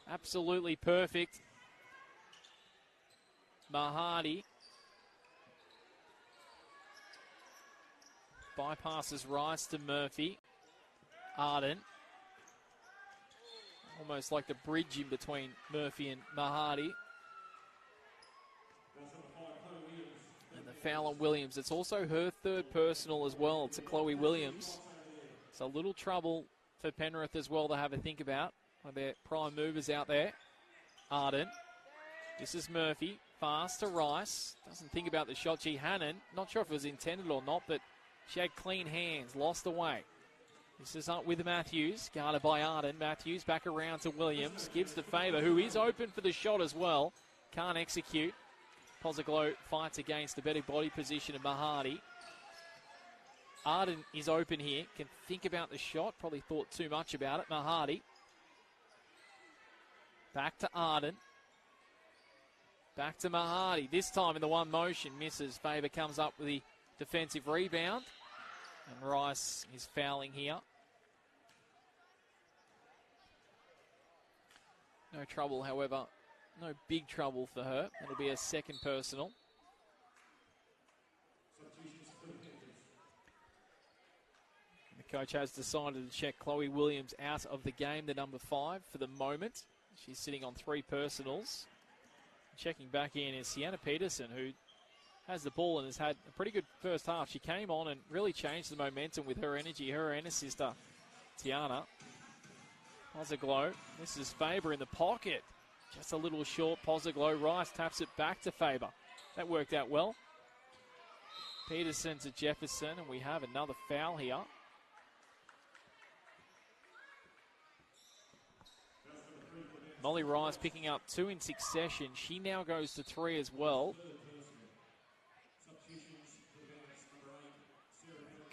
Absolutely perfect. Mahadi bypasses Rice to Murphy. Arden. Almost like the bridge in between Murphy and Mahadi. foul on Williams. It's also her third personal as well to Chloe Williams. It's a little trouble for Penrith as well to have a think about. One of their prime movers out there. Arden. This is Murphy. Fast to Rice. Doesn't think about the shot. G. Hannon. Not sure if it was intended or not, but she had clean hands. Lost away. This is up with Matthews. Guarded by Arden. Matthews back around to Williams. Gives to Faber, who is open for the shot as well. Can't execute. Pozaglo fights against the better body position of Mahadi. Arden is open here. Can think about the shot. Probably thought too much about it. Mahadi. Back to Arden. Back to Mahadi. This time in the one motion. Misses. Faber comes up with the defensive rebound. And Rice is fouling here. No trouble, however. No big trouble for her. It'll be a second personal. The coach has decided to check Chloe Williams out of the game, the number 5, for the moment. She's sitting on 3 personals. Checking back in is Sienna Peterson, who has the ball and has had a pretty good first half. She came on and really changed the momentum with her energy, her and her sister, Tiana. Pozaglo. This is Faber in the pocket. Just a little short. Pozaglo. Rice taps it back to Faber. That worked out well. Peterson to Jefferson, and we have another foul here. Molly Rice picking up 2 in succession. She now goes to 3 as well.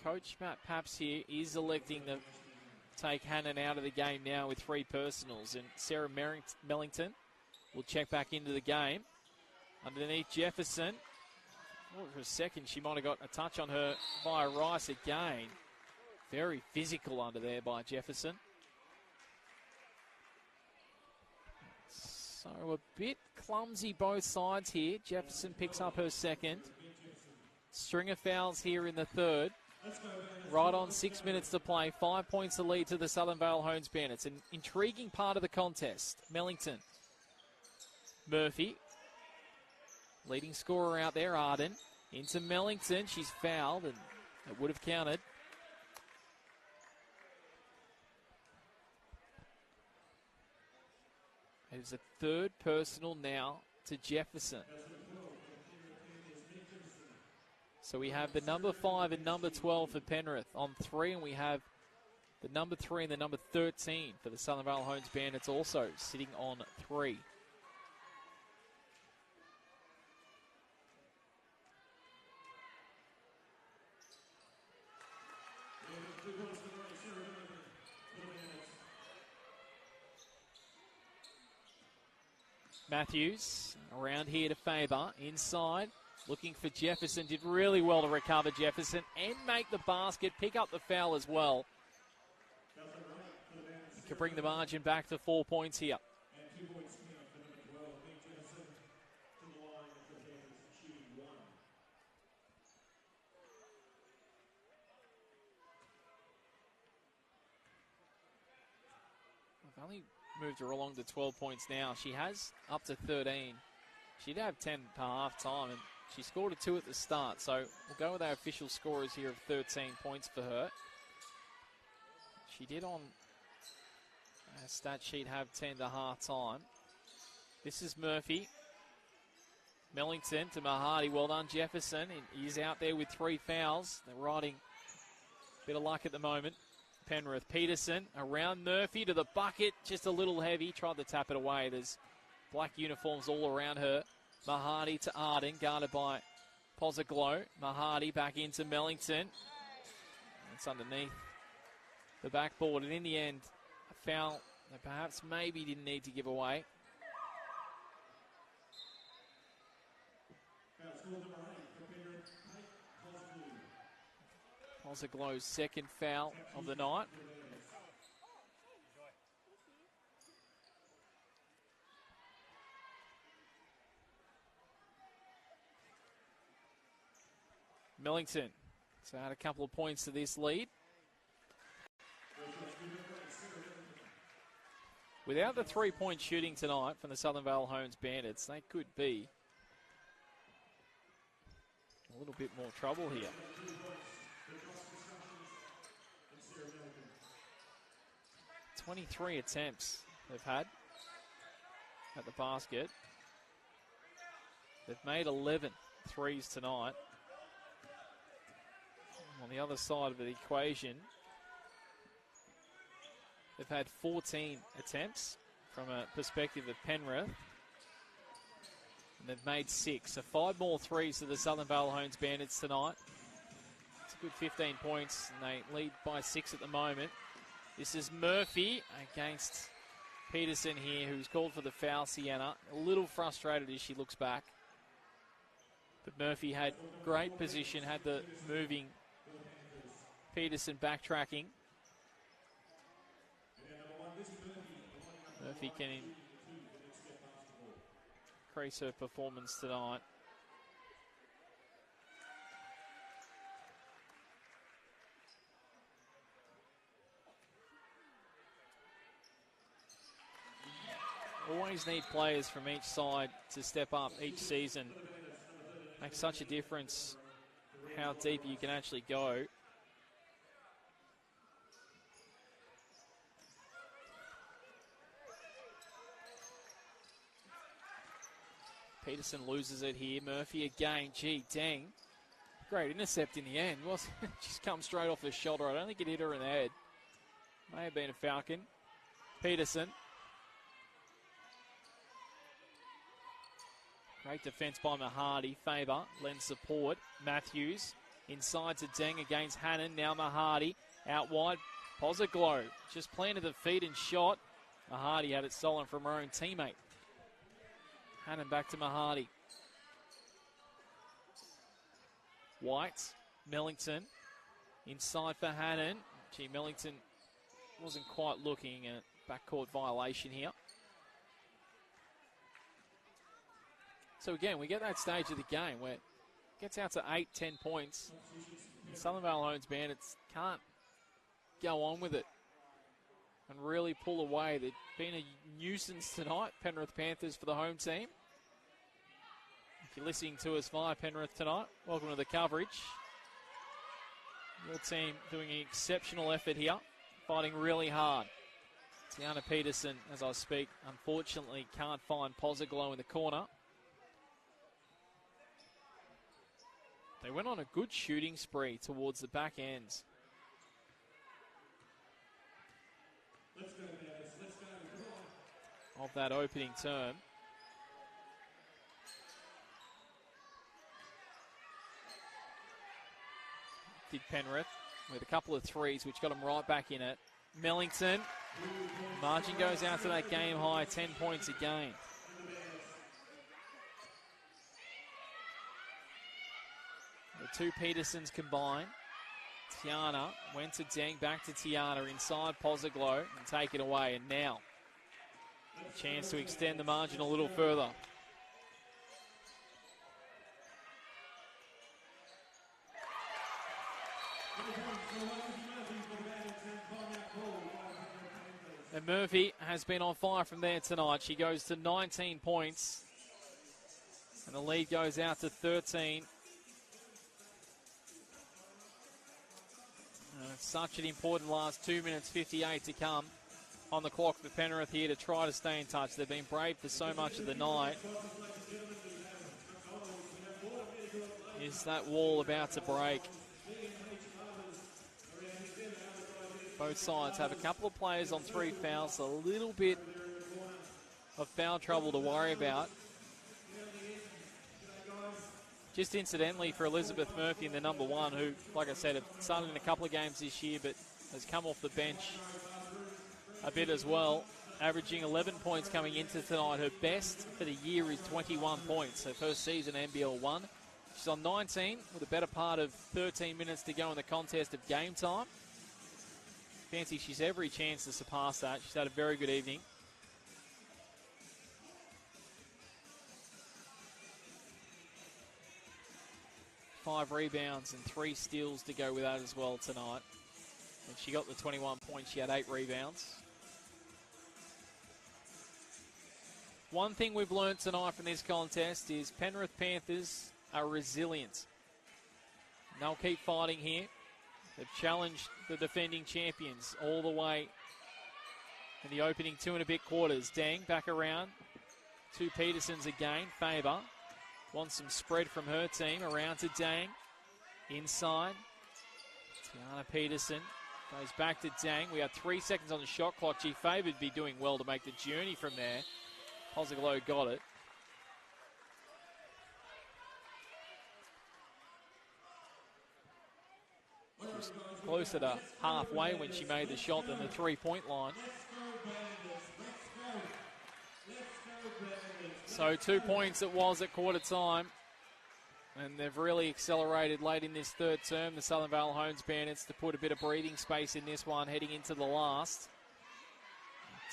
Coach Matt Paps here is electing to take Hannon out of the game now with 3 personals. And Sarah Mellington will check back into the game. Underneath Jefferson. Oh, for a second, she might have got a touch on her via Rice again. Very physical under there by Jefferson. So a bit clumsy both sides here. Jefferson picks up her second. String of fouls here in the third. Right on 6 minutes to play. 5 points to lead to the Southern Vale Homes Bandits. An intriguing part of the contest. Mellington. Murphy. Leading scorer out there, Arden. Into Mellington. She's fouled, and it would have counted. It is a third personal now to Jefferson. So we have the number 5 and number 12 for Penrith on 3, and we have the number 3 and the number 13 for the Southern Vale Homes Bandits also sitting on 3. Matthews around here to Faber, inside, looking for Jefferson. Did really well to recover Jefferson and make the basket, pick up the foul as well. He can bring the margin back to 4 points here. We've only moved her along to 12 points now. She has up to 13. She'd have 10 per half time, and she scored a 2 at the start. So we'll go with our official scorers here of 13 points for her. She did on a stat sheet have 10 to half time. This is Murphy. Mellington to Mahadi. Well done, Jefferson. And he's out there with 3 fouls. They're riding a bit of luck at the moment. Penrith. Peterson around Murphy to the bucket. Just a little heavy. Tried to tap it away. There's black uniforms all around her. Mahadi to Arden. Guarded by Pozaglo. Mahadi back into Mellington. It's underneath the backboard. And in the end, a foul that perhaps maybe didn't need to give away. Pozaglo's second foul of the night. Mellington. So add a couple of points to this lead. Without the 3-point shooting tonight from the Southern Vale Homes Bandits, they could be a little bit more trouble here. "23 attempts they've had at the basket. They've made 11 threes tonight. On the other side of the equation, they've had 14 attempts from a perspective of Penrith. And they've made 6. So 5 more threes to the Southern Vale Homes Bandits tonight. It's a good 15 points, and they lead by 6 at the moment. This is Murphy against Peterson here, who's called for the foul, Sienna. A little frustrated as she looks back. But Murphy had great position, had the moving Peterson backtracking. Murphy can increase her performance tonight. Always need players from each side to step up each season. Makes such a difference how deep you can actually go. Peterson loses it here. Murphy again. Gee, dang. Great intercept in the end. Just come straight off the shoulder. I don't think it hit her in the head. May have been a Falcon. Peterson. Great defense by Mahadi. Faber lends support. Matthews inside to Deng against Hannon. Now Mahadi out wide. Pozaglo just planted the feet and shot. Mahadi had it stolen from her own teammate. Hannon back to Mahadi. White. Mellington inside for Hannon. Gee, Mellington wasn't quite looking at backcourt violation here. So again, we get that stage of the game where it gets out to 8-10 points. Southern Vale Homes Bandits can't go on with it and really pull away. They've been a nuisance tonight, Penrith Panthers, for the home team. If you're listening to us via Penrith tonight, welcome to the coverage. Your team doing an exceptional effort here, fighting really hard. Tiana Peterson, as I speak, unfortunately can't find Pozaglo in the corner. They went on a good shooting spree towards the back ends. Of that opening term. Did Penrith with a couple of threes, which got them right back in it. Mellington. Margin goes out to that game high, 10 points again. The two Petersons combine. Tiana went to Deng, back to Tiana, inside Pozaglo, and take it away. And now, a chance to extend the margin a little further. And Murphy has been on fire from there tonight. She goes to 19 points. And the lead goes out to 13. It's such an important last 2 minutes 58 to come on the clock for Penrith here to try to stay in touch. They've been brave for so much of the night. Is that wall about to break? Both sides have a couple of players on 3 fouls, a little bit of foul trouble to worry about. Just incidentally for Elizabeth Murphy in the number 1, who, like I said, have started in a couple of games this year, but has come off the bench a bit as well, averaging 11 points coming into tonight. Her best for the year is 21 points, her first season NBL 1. She's on 19 with a better part of 13 minutes to go in the contest of game time. Fancy she's every chance to surpass that. She's had a very good evening. Five rebounds and 3 steals to go with that as well tonight. When she got the 21 points, she had 8 rebounds. One thing we've learned tonight from this contest is Penrith Panthers are resilient. they'll keep fighting here. They've challenged the defending champions all the way in the opening 2 and a bit quarters. Dang back around to Peterson's again. Faber wants some spread from her team. Around to Dang. Inside. Tiana Peterson goes back to Dang. We have 3 seconds on the shot clock. Gee, Faber would be doing well to make the journey from there. Poziglo got it. She was closer to halfway when she made the shot than the 3-point line. So 2 points it was at quarter time. And they've really accelerated late in this third term, the Southern Vale Homes Bandits, to put a bit of breathing space in this one heading into the last.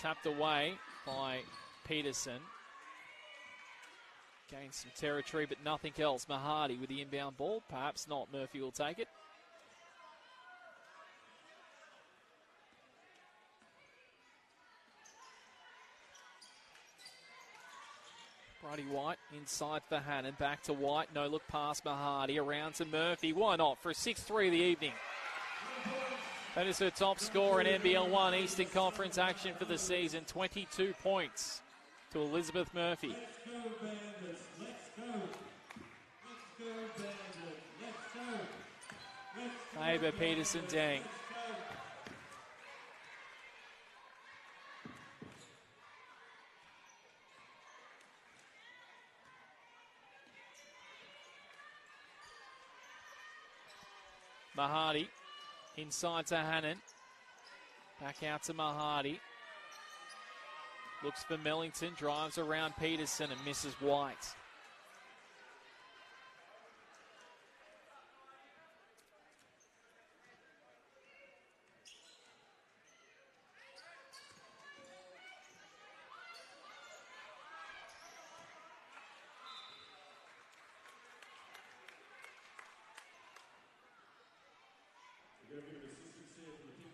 Tapped away by Peterson. Gained some territory, but nothing else. Mahadi with the inbound ball. Perhaps not. Murphy will take it. Brody White inside for Hannon. Back to White. No look past Mahadi. Around to Murphy. Why not? For a 6-3 of the evening. That is her top score in NBL 1 Eastern Conference action for the season. 22 points to Elizabeth Murphy. Faber, Peterson, Dang. Mahadi inside to Hannon. Back out to Mahadi. Looks for Mellington. Drives around Peterson and misses White.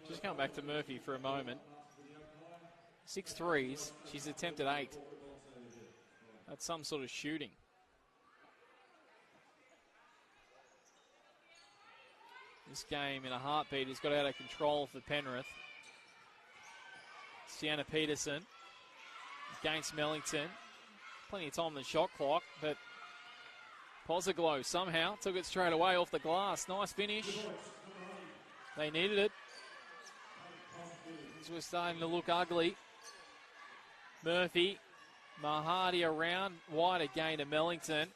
Just come back to Murphy for a moment. 6 threes. She's attempted 8. That's some sort of shooting. This game in a heartbeat has got out of control for Penrith. Sienna Peterson against Mellington. Plenty of time on the shot clock, but Poziglo somehow took it straight away off the glass. Nice finish. They needed it. Things were starting to look ugly. Murphy, Mahadi around. White again to Mellington.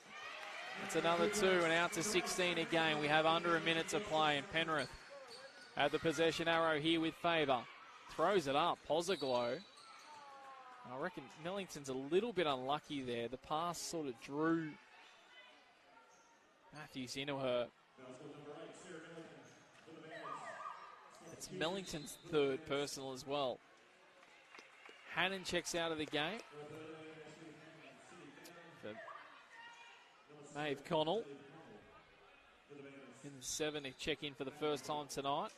It's another 2 and out to 16 again. We have under a minute to play, and Penrith at the possession arrow here with Faber. Throws it up. Poziglo. I reckon Mellington's a little bit unlucky there. The pass sort of drew Matthews into her. It's Mellington's third personal as well. Hannon checks out of the game. For Maeve Connell in the 7 to check in for the first time tonight.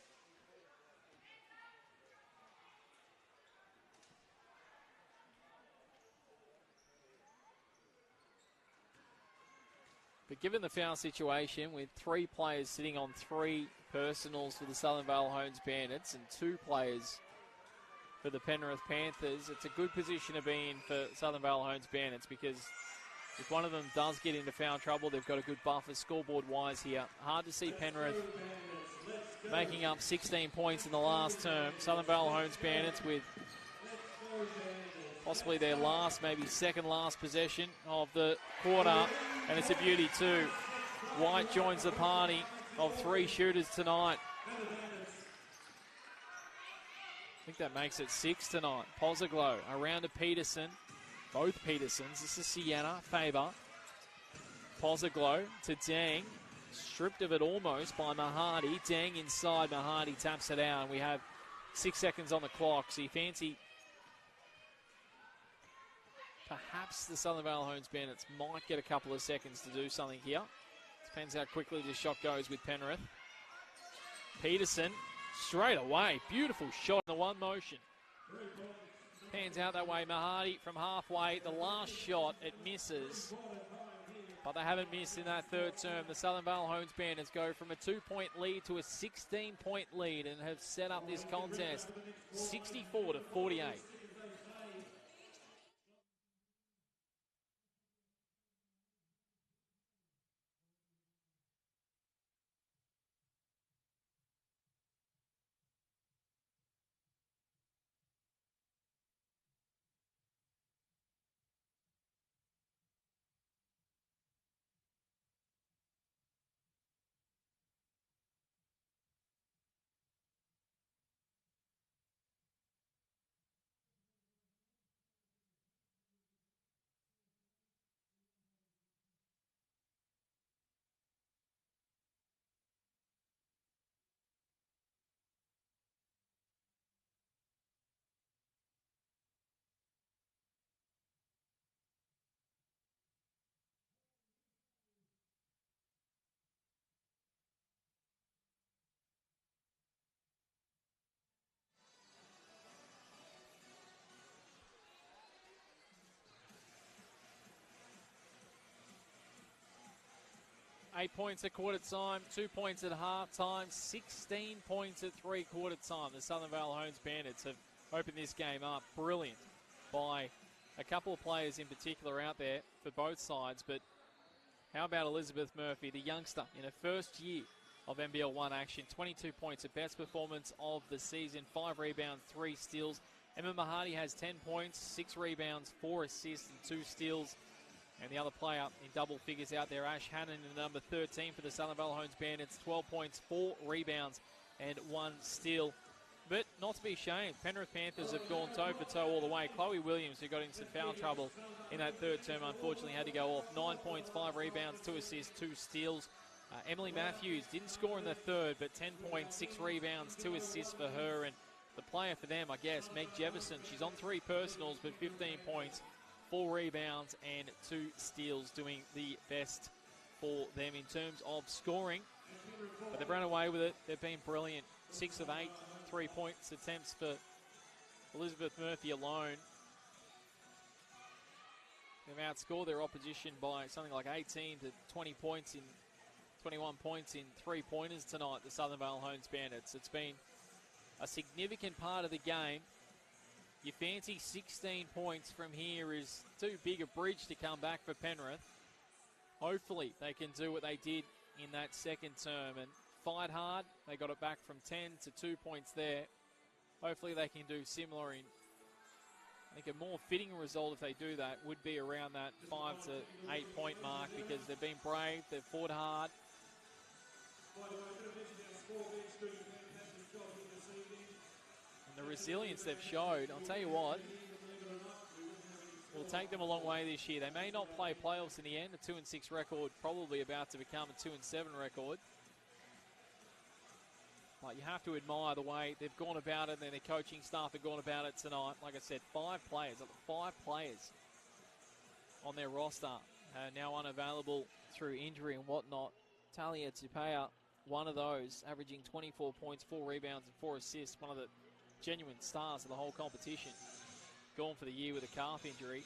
But given the foul situation, with 3 players sitting on 3 personals for the Southern Vale Homes Bandits and 2 players for the Penrith Panthers, it's a good position to be in for Southern Vale Homes Bandits, because if one of them does get into foul trouble, they've got a good buffer scoreboard-wise here. Hard to see Penrith making up 16 points in the last term. Southern Vale Homes Bandits with possibly their last, maybe second last possession of the quarter. And it's a beauty too. White joins the party of 3 shooters tonight. I think that makes it 6 tonight. Poziglo around to Peterson. Both Petersons. This is Sienna. Faber. Poziglo to Dang. Stripped of it almost by Mahadi. Dang inside. Mahadi taps it out. And we have 6 seconds on the clock. So you fancy perhaps the Southern Vale Homes Bandits might get a couple of seconds to do something here. Depends how quickly the shot goes with Penrith. Peterson straight away. Beautiful shot in the one motion. Pans out that way. Mahadi from halfway. The last shot, it misses. But they haven't missed in that third term. The Southern Vale Hones Bandits go from a 2-point lead to a 16-point lead and have set up this contest 64-48. Eight points at quarter time, 2 points at half time, 16 points at three-quarter time. The Southern Vale Hones Bandits have opened this game up. Brilliant by a couple of players in particular out there for both sides. But how about Elizabeth Murphy, the youngster in her first year of NBL 1 action? 22 points, her best performance of the season, 5 rebounds, 3 steals. Emma Mahadi has 10 points, 6 rebounds, 4 assists and 2 steals. And the other player in double figures out there, Ash Hannon, in number 13 for the Southern Vale Hones Bandits, 12 points, 4 rebounds, and 1 steal. But not to be ashamed, Penrith Panthers have gone toe for toe all the way. Chloe Williams, who got in some foul trouble in that third term, unfortunately had to go off. 9 points, 5 rebounds, 2 assists, 2 steals. Emily Matthews didn't score in the third, but 10 points, 6 rebounds, 2 assists for her. And the player for them, I guess, Meg Jefferson, she's on 3 personals, but 15 points, 4 rebounds and 2 steals, doing the best for them in terms of scoring. But they've run away with it. They've been brilliant. 6 of 8 3-point attempts for Elizabeth Murphy alone. They've outscored their opposition by something like 18 to 20 points 21 points in 3-pointers tonight, the Southern Vale Hones Bandits. It's been a significant part of the game. You fancy 16 points from here is too big a bridge to come back for Penrith. Hopefully they can do what they did in that second term and fight hard. They got it back from 10 to 2 points there. Hopefully they can do similar in, I think a more fitting result if they do that would be around that 5 to 8 point mark, because they've been brave, they've fought hard. And the resilience they've showed, I'll tell you what, will take them a long way this year. They may not play playoffs in the end. A 2-6 record probably about to become a 2-7 record. But you have to admire the way they've gone about it, and their coaching staff have gone about it tonight. Like I said, 5 players on their roster now unavailable through injury and whatnot. Talia Tupea, one of those, averaging 24 points, 4 rebounds and 4 assists, one of the genuine stars of the whole competition. Gone for the year with a calf injury.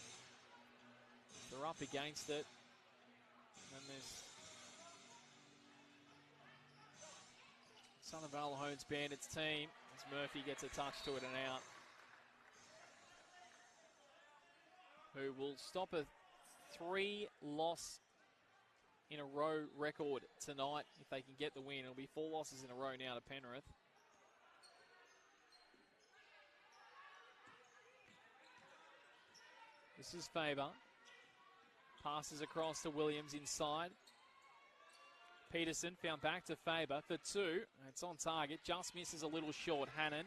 They're up against it. And there's Southern Vale Hones Bandits team as Murphy gets a touch to it and out. Who will stop a 3-loss in a row record tonight if they can get the win. It'll be 4 losses in a row now to Penrith. This is Faber. Passes across to Williams inside. Peterson found back to Faber for 2. It's on target. Just misses a little short. Hannon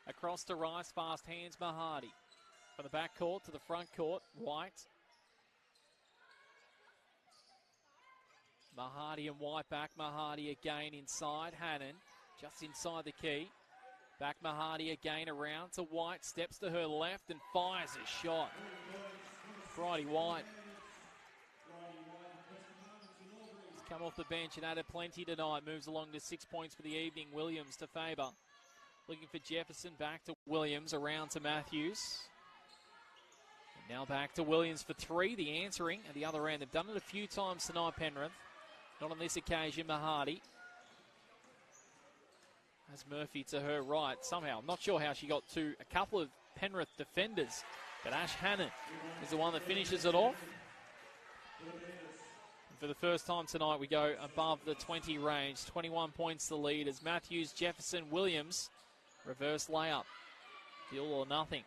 across to Rice. Fast hands Mahadi. From the back court to the front court. White. Mahadi and White back. Mahadi again inside. Hannon just inside the key. Back Mahadi again around to White. Steps to her left and fires a shot. Bridie White. He's come off the bench and added plenty tonight. Moves along to 6 points for the evening. Williams to Faber. Looking for Jefferson. Back to Williams. Around to Matthews. And Now back to Williams for three. The answering at the other end. They've done it a few times tonight, Penrith. Not on this occasion, Mahadi. As Murphy to her right. Somehow, I'm not sure how she got to a couple of Penrith defenders. But Ash Hannon is the one that finishes it off. And for the first time tonight, we go above the 20 range. 21 points the lead as Matthews, Jefferson, Williams. Reverse layup. Deal or nothing.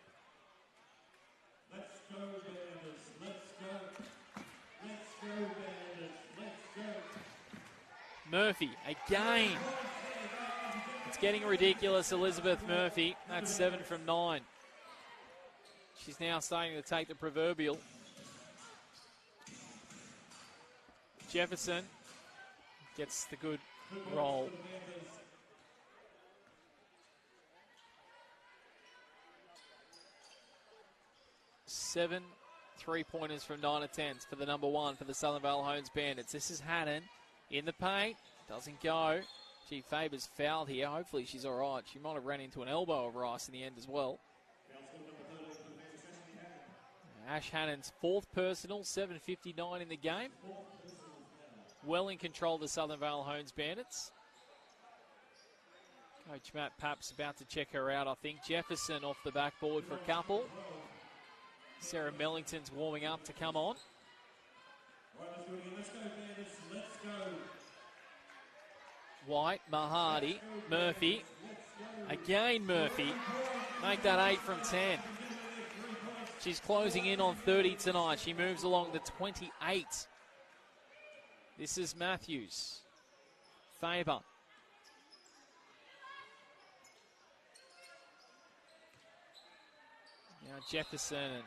Let's go, Bandits. Let's go. Let's go, Bandits. Let's go. Murphy again. It's getting ridiculous, Elizabeth Murphy. That's 7 from 9. She's now starting to take the proverbial. Jefferson gets the good roll. 7 3-pointers from 9 attempts for the number one for the Southern Vale Homes Bandits. This is Hannon in the paint. Doesn't go. Gee, Faber's fouled here. Hopefully she's all right. She might have ran into an elbow of Rice in the end as well. Ash Hannon's fourth personal, 7:59 in the game. Well in control of the Southern Vale Homes Bandits. Coach Matt Papp's about to check her out, I think. Jefferson off the backboard for a couple. Sarah Mellington's warming up to come on. Let's go, Bandits. Let's go. White, Mahadi, Murphy. Again Murphy. Make that 8 from 10. She's closing in on 30 tonight. She moves along to 28. This is Matthews. Faber. Now Jefferson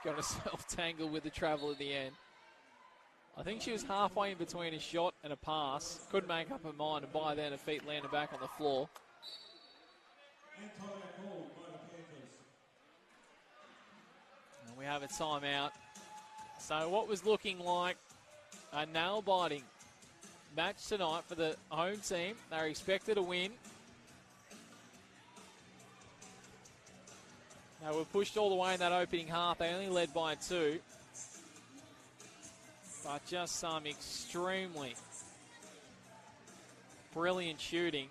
got herself tangled with the travel at the end. I think she was halfway in between a shot and a pass. Couldn't make up her mind, and by then her feet landed back on the floor. And we have a timeout. So what was looking like a nail-biting match tonight for the home team. They're expected to win. They were pushed all the way in that opening half. They only led by 2. But just some extremely brilliant shooting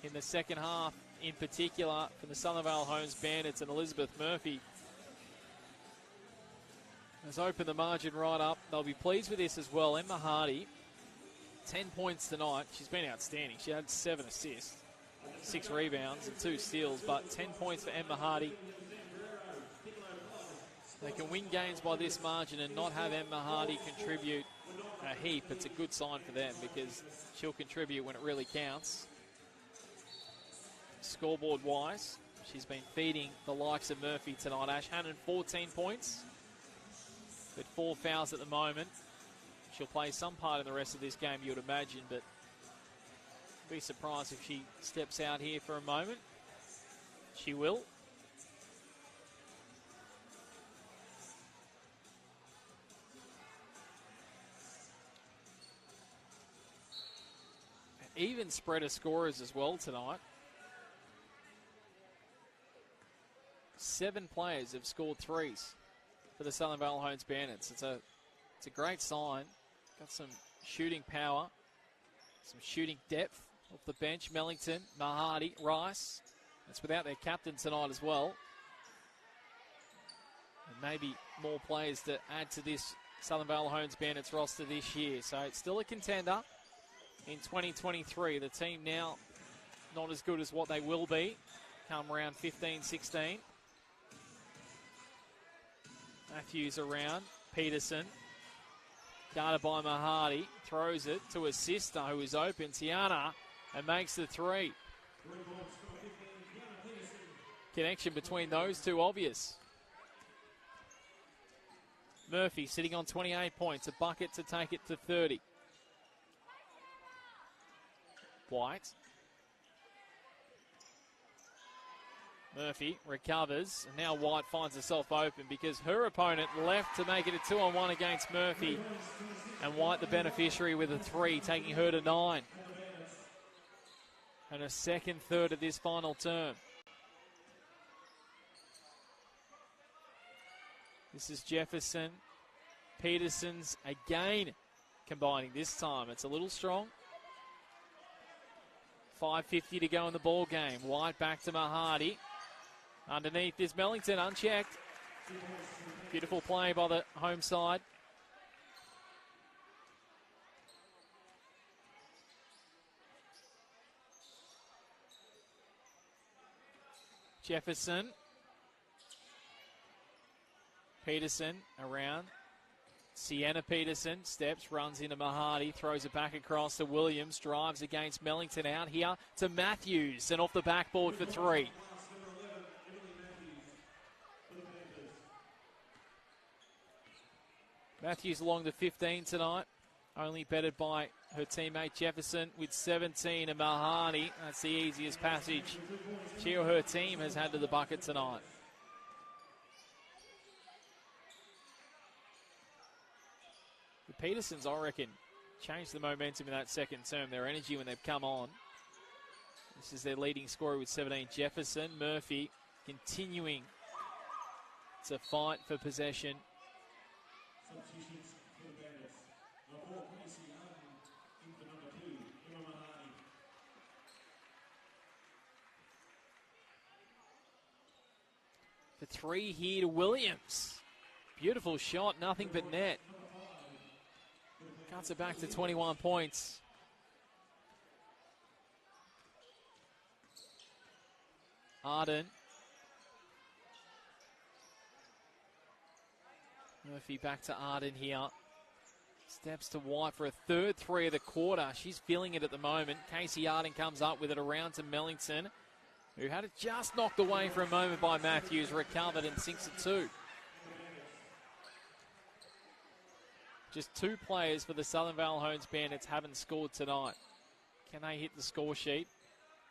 in the second half, in particular for the Southern Vale Homes Bandits, and Elizabeth Murphy has opened the margin right up. They'll be pleased with this as well. Emma Hardy, 10 points tonight. She's been outstanding. She had 7 assists, 6 rebounds and 2 steals, but 10 points for Emma Hardy. They can win games by this margin and not have Emma Hardy contribute a heap. It's a good sign for them because she'll contribute when it really counts. Scoreboard-wise, she's been feeding the likes of Murphy tonight. Ash Hannon, 14 points with 4 fouls at the moment. She'll play some part in the rest of this game, you would imagine, but be surprised if she steps out here for a moment. She will. Even spread of scorers as well tonight. 7 players have scored 3s for the Southern Vale Homes Bandits. It's a great sign. Got some shooting power, some shooting depth off the bench. Mellington, Mahadi, Rice. That's without their captain tonight as well. And maybe more players to add to this Southern Vale Homes Bandits roster this year. So it's still a contender in 2023. The team now not as good as what they will be come round 15-16. Matthews around. Peterson. Guarded by Mahadi. Throws it to his sister who is open, Tiana, and makes the 3. Connection between those two obvious. Murphy sitting on 28 points. A bucket to take it to 30. White. Murphy recovers, and now White finds herself open because her opponent left to make it a 2-on-1 against Murphy. And White the beneficiary with a 3, taking her to 9. And a second third of this final term. This is Jefferson. Peterson's again combining. This time it's a little strong. 5:50 to go in the ball game. White back to Mahadi. Underneath is Mellington, unchecked. Beautiful play by the home side. Jefferson. Peterson around. Sienna Peterson steps, runs into Mahadi, throws it back across to Williams, drives against Mellington, out here to Matthews, and off the backboard for 3. Matthews along the 15 tonight, only bettered by her teammate Jefferson with 17, and Mahadi, that's the easiest passage she or her team has had to the bucket tonight. The Petersons, I reckon, changed the momentum in that second term, their energy when they've come on. This is their leading scorer with 17, Jefferson. Murphy continuing to fight for possession. For 3 here to Williams. Beautiful shot, nothing but net. Cuts it back to 21 points. Arden. Murphy back to Arden here. Steps to White for a third 3 of the quarter. She's feeling it at the moment. Casey Arden comes up with it around to Mellington, who had it just knocked away for a moment by Matthews, recovered and sinks it 2. Just 2 players for the Southern Vale Homes Bandits haven't scored tonight. Can they hit the score sheet?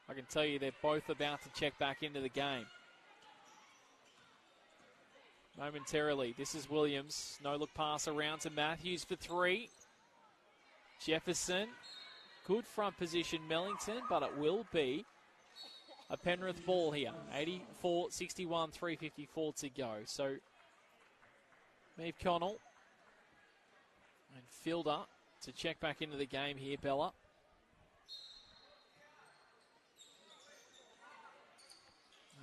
I can tell you they're both about to check back into the game. Momentarily, this is Williams. No-look pass around to Matthews for 3. Jefferson. Good front position, Mellington, but it will be a Penrith ball here. 84-61, 3:54 to go. So, Maeve Connell and Fielder to check back into the game here, Bella.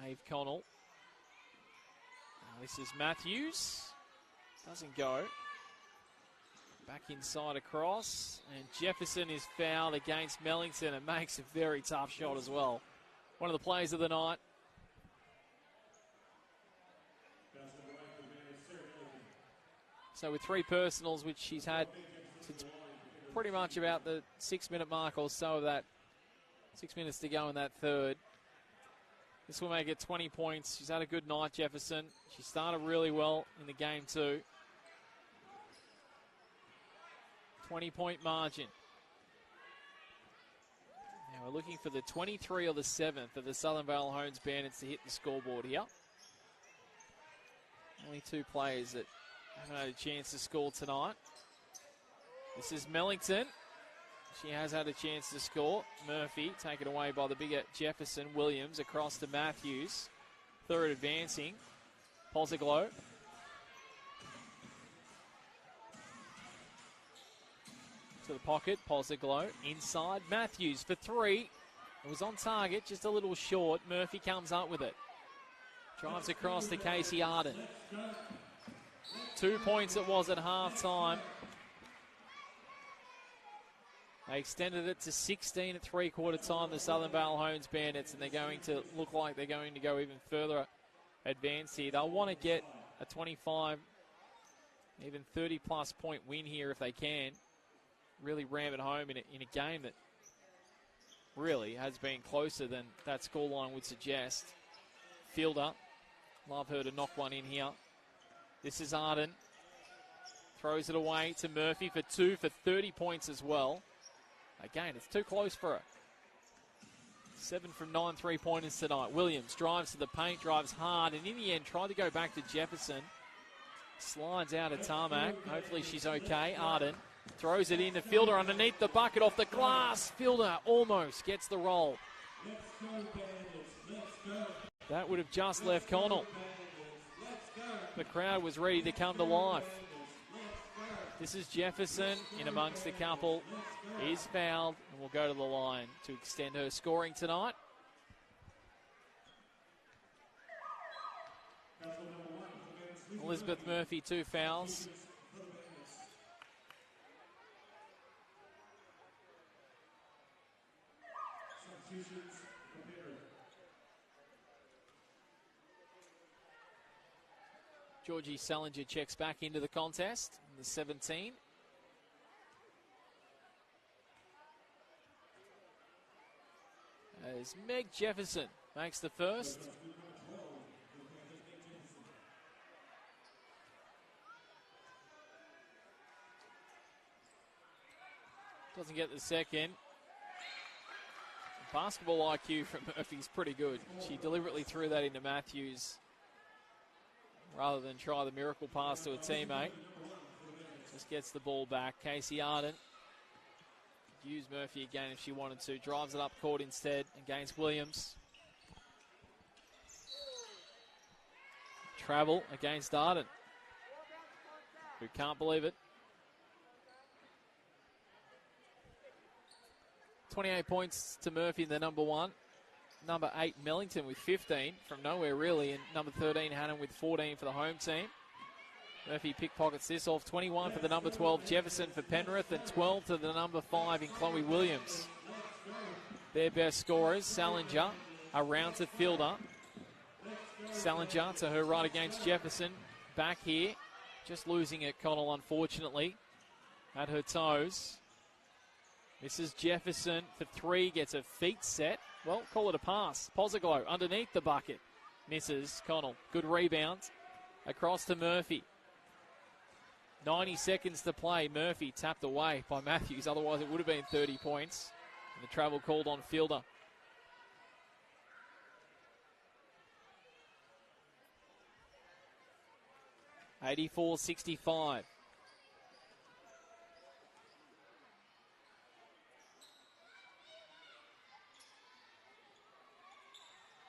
Maeve Connell. Now this is Matthews. Doesn't go. Back inside across. And Jefferson is fouled against Mellington and makes a very tough shot as well. One of the plays of the night. So with 3 personals, which she's had since pretty much about the 6-minute mark or so of that, 6 minutes to go in that third. This will make it 20 points. She's had a good night, Jefferson. She started really well in the game too. 20-point margin. Now we're looking for the 23 or the 7 for the Southern Vale Homes Bandits to hit the scoreboard here. Only 2 players that haven't had a chance to score tonight. This is Mellington. She has had a chance to score. Murphy taken away by the bigger Jefferson. Williams across to Matthews. Third advancing. Pozaglo. To the pocket. Pozaglo inside. Matthews for 3. It was on target, just a little short. Murphy comes up with it. Drives across to Casey Arden. 2 points it was at half-time. They extended it to 16 at three-quarter time, the Southern Vale Homes Bandits, and they're going to look like they're going to go even further advanced here. They'll want to get a 25, even 30-plus point win here if they can. Really ram it home in a game that really has been closer than that scoreline would suggest. Fielder, love her to knock one in here. This is Arden. Throws it away to Murphy for 2 for 30 points as well. Again, it's too close for her. 7 from 9 3-pointers tonight. Williams drives to the paint, drives hard, and in the end tried to go back to Jefferson. Slides out of tarmac. Hopefully she's okay. Arden throws it in to Fielder underneath the bucket off the glass. Fielder almost gets the roll. That would have just left Connell. The crowd was ready to come to life. This is Jefferson in amongst a couple. Is fouled and will go to the line to extend her scoring tonight. Elizabeth Murphy, 2 fouls. Georgie Salinger checks back into the contest, the 17. As Meg Jefferson makes the first. Doesn't get the second. Basketball IQ from Murphy's pretty good. She deliberately threw that into Matthews rather than try the miracle pass to a teammate. Just gets the ball back. Casey Arden could use Murphy again if she wanted to. Drives it up court instead against Williams. Travel against Arden, who can't believe it. 28 points to Murphy, the number 1. Number 8, Mellington with 15 from nowhere really. And number 13, Hannon with 14 for the home team. Murphy pickpockets this off. 21 for the number 12, Jefferson for Penrith. And 12 to the number 5 in Chloe Williams. Their best scorers. Salinger around to Fielder. Salinger to her right against Jefferson. Back here. Just losing it, Connell, unfortunately. At her toes. This is Jefferson for 3, gets her feet set. Well, call it a pass. Pozaglo underneath the bucket. Misses Connell. Good rebound. Across to Murphy. 90 seconds to play. Murphy tapped away by Matthews. Otherwise, it would have been 30 points. And the travel called on Fielder. (84-65).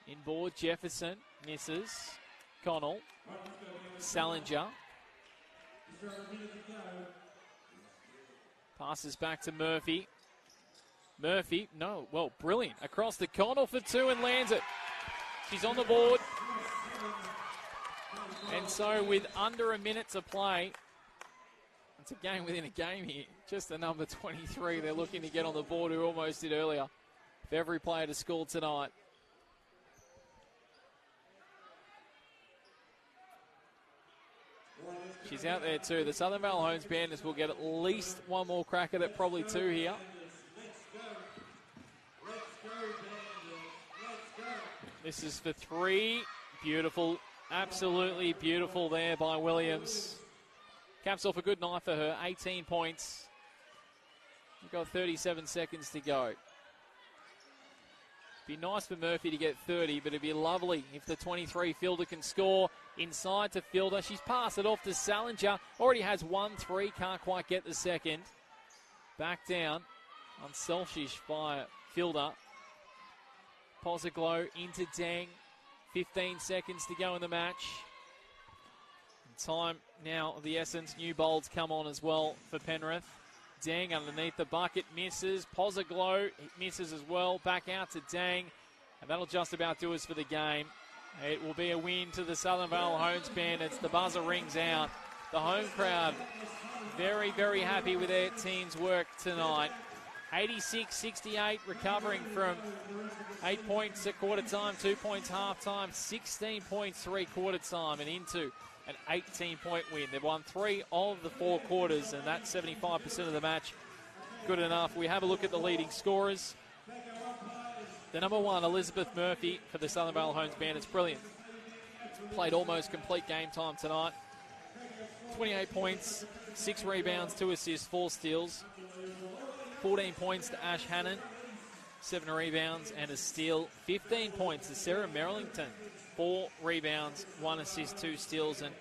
Inboard, Jefferson misses. Connell. Salinger. Passes back to Murphy. Murphy, no, well, brilliant. Across to Connell for 2 and lands it. She's on the board. And so with under a minute to play, it's a game within a game here. Just the number 23 they're looking to get on the board, who almost did earlier. For every player to score tonight. She's out there too. The Southern Vale Homes Bandits will get at least one more crack at it, probably 2 here. This is for 3. Beautiful, absolutely beautiful there by Williams. Caps off a good night for her, 18 points. We've got 37 seconds to go. Be nice for Murphy to get 30, but it'd be lovely if the 23 Fielder can score. Inside to Fielder. She's passed it off to Salinger. Already has 1-3. Can't quite get the second. Back down. Unselfish by Fielder. Pozaglo into Dang. 15 seconds to go in the match. Time now of the essence. New bolds come on as well for Penrith. Dang underneath the bucket, misses. Pozaglo misses as well. Back out to Dang. And that'll just about do us for the game. It will be a win to the Southern Vale Homes Bandits. The buzzer rings out. The home crowd very, very happy with their team's work tonight. 86-68, recovering from 8 points at quarter time, 2 points half time, 16 points 3 quarter time, and into an 18-point win. They've won 3 of the 4 quarters, and that's 75% of the match. Good enough. We have a look at the leading scorers. The number 1, Elizabeth Murphy for the Southern Vale Homes Bandits. Brilliant. Played almost complete game time tonight. 28 points, 6 rebounds, 2 assists, 4 steals. 14 points to Ash Hannon, 7 rebounds and a steal. 15 points to Sarah Merrillington, 4 rebounds, 1 assist, 2 steals, and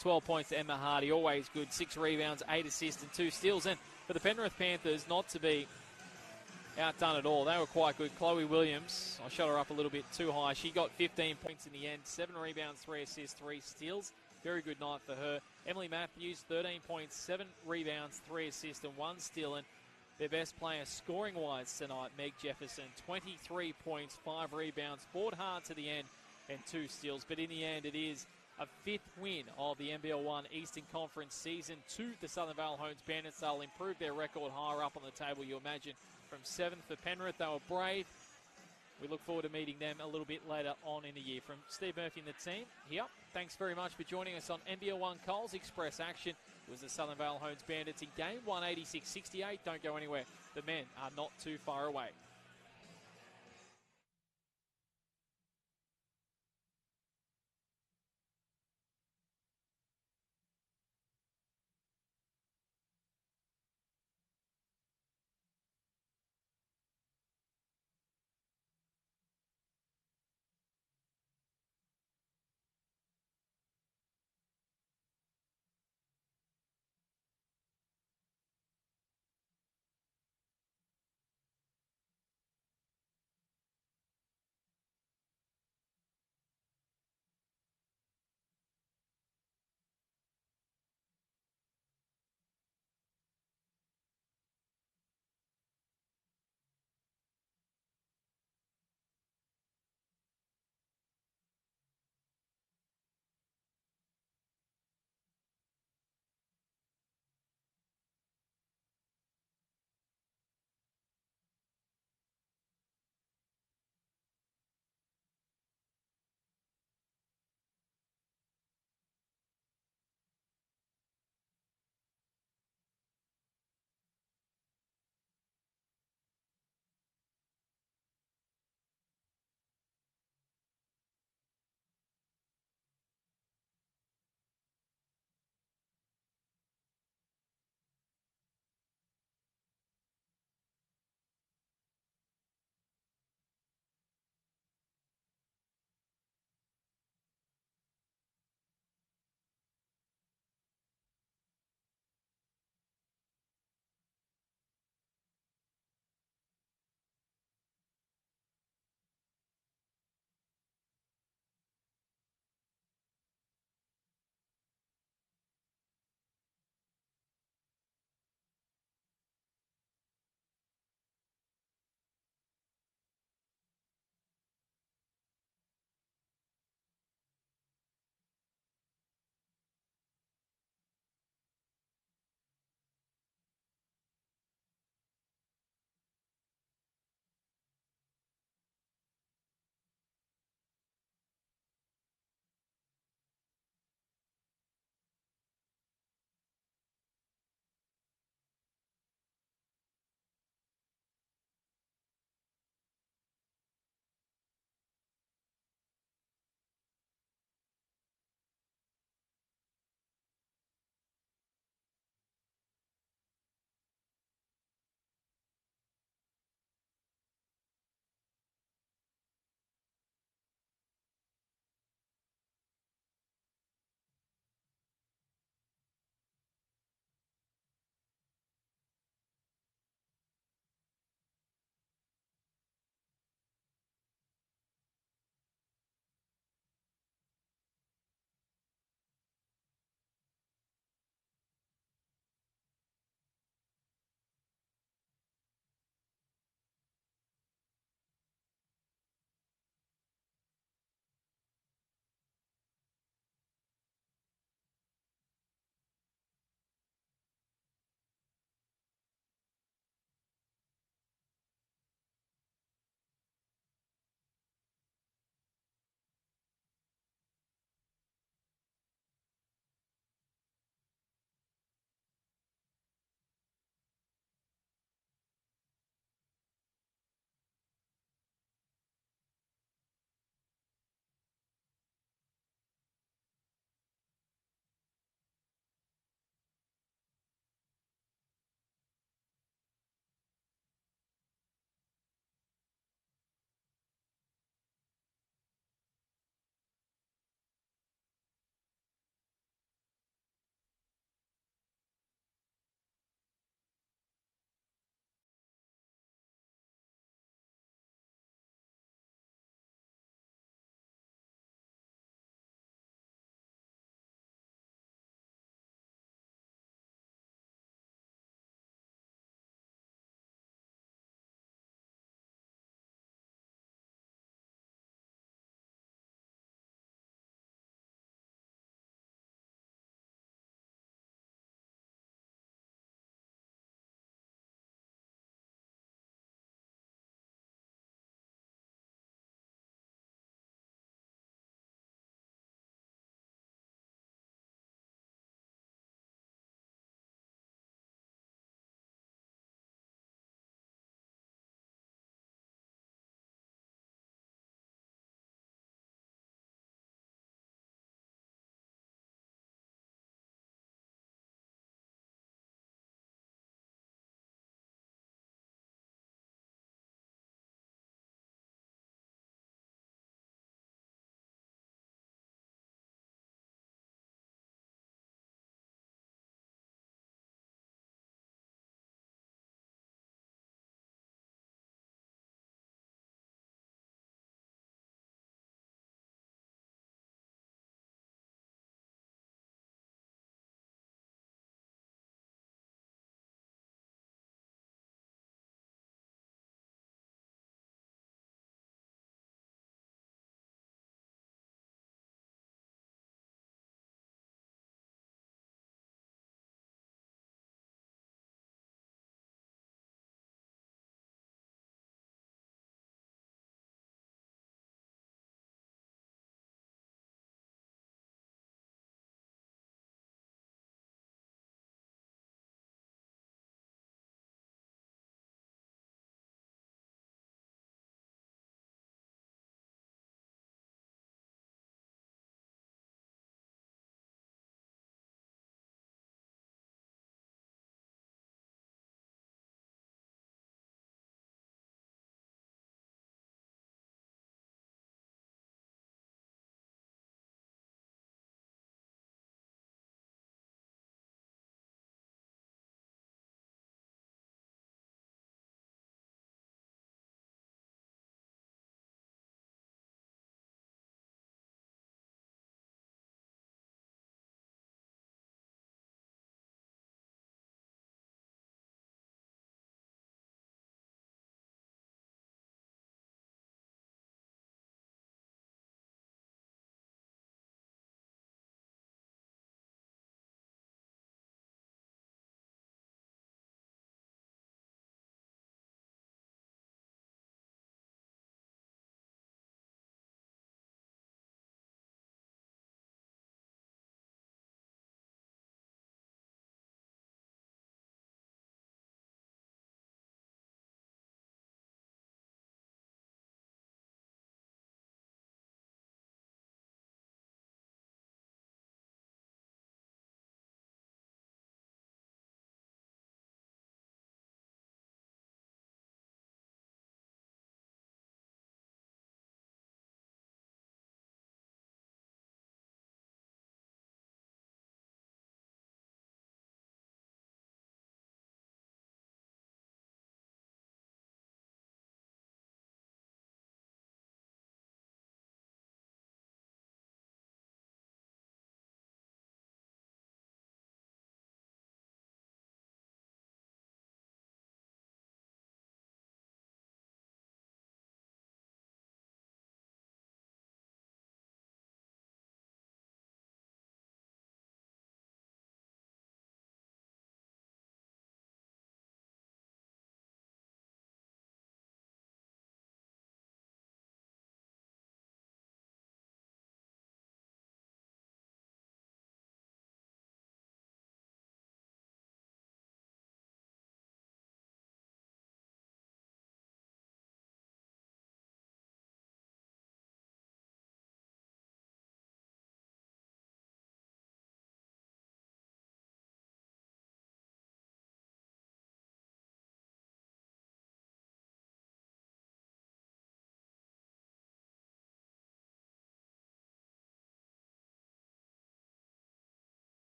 12 points to Emma Hardy. Always good, 6 rebounds, 8 assists and 2 steals. And for the Penrith Panthers, not to be outdone at all. They were quite good. Chloe Williams, I shot her up a little bit too high. She got 15 points in the end, 7 rebounds, 3 assists, 3 steals. Very good night for her. Emily Matthews, 13 points, 7 rebounds, 3 assists and 1 steal. And their best player scoring-wise tonight, Meg Jefferson, 23 points, 5 rebounds, fought hard to the end and 2 steals. But in the end, it is a 5th win of the NBL 1 Eastern Conference Season 2. The Southern Vale Homes Bandits, they'll improve their record higher up on the table, you imagine, from 7th for Penrith. They were brave. We look forward to meeting them a little bit later on in the year. From Steve Murphy and the team, here, thanks very much for joining us on NBL 1 Coles Express action. It was the Southern Vale Homes Bandits in game 186-68. Don't go anywhere. The men are not too far away.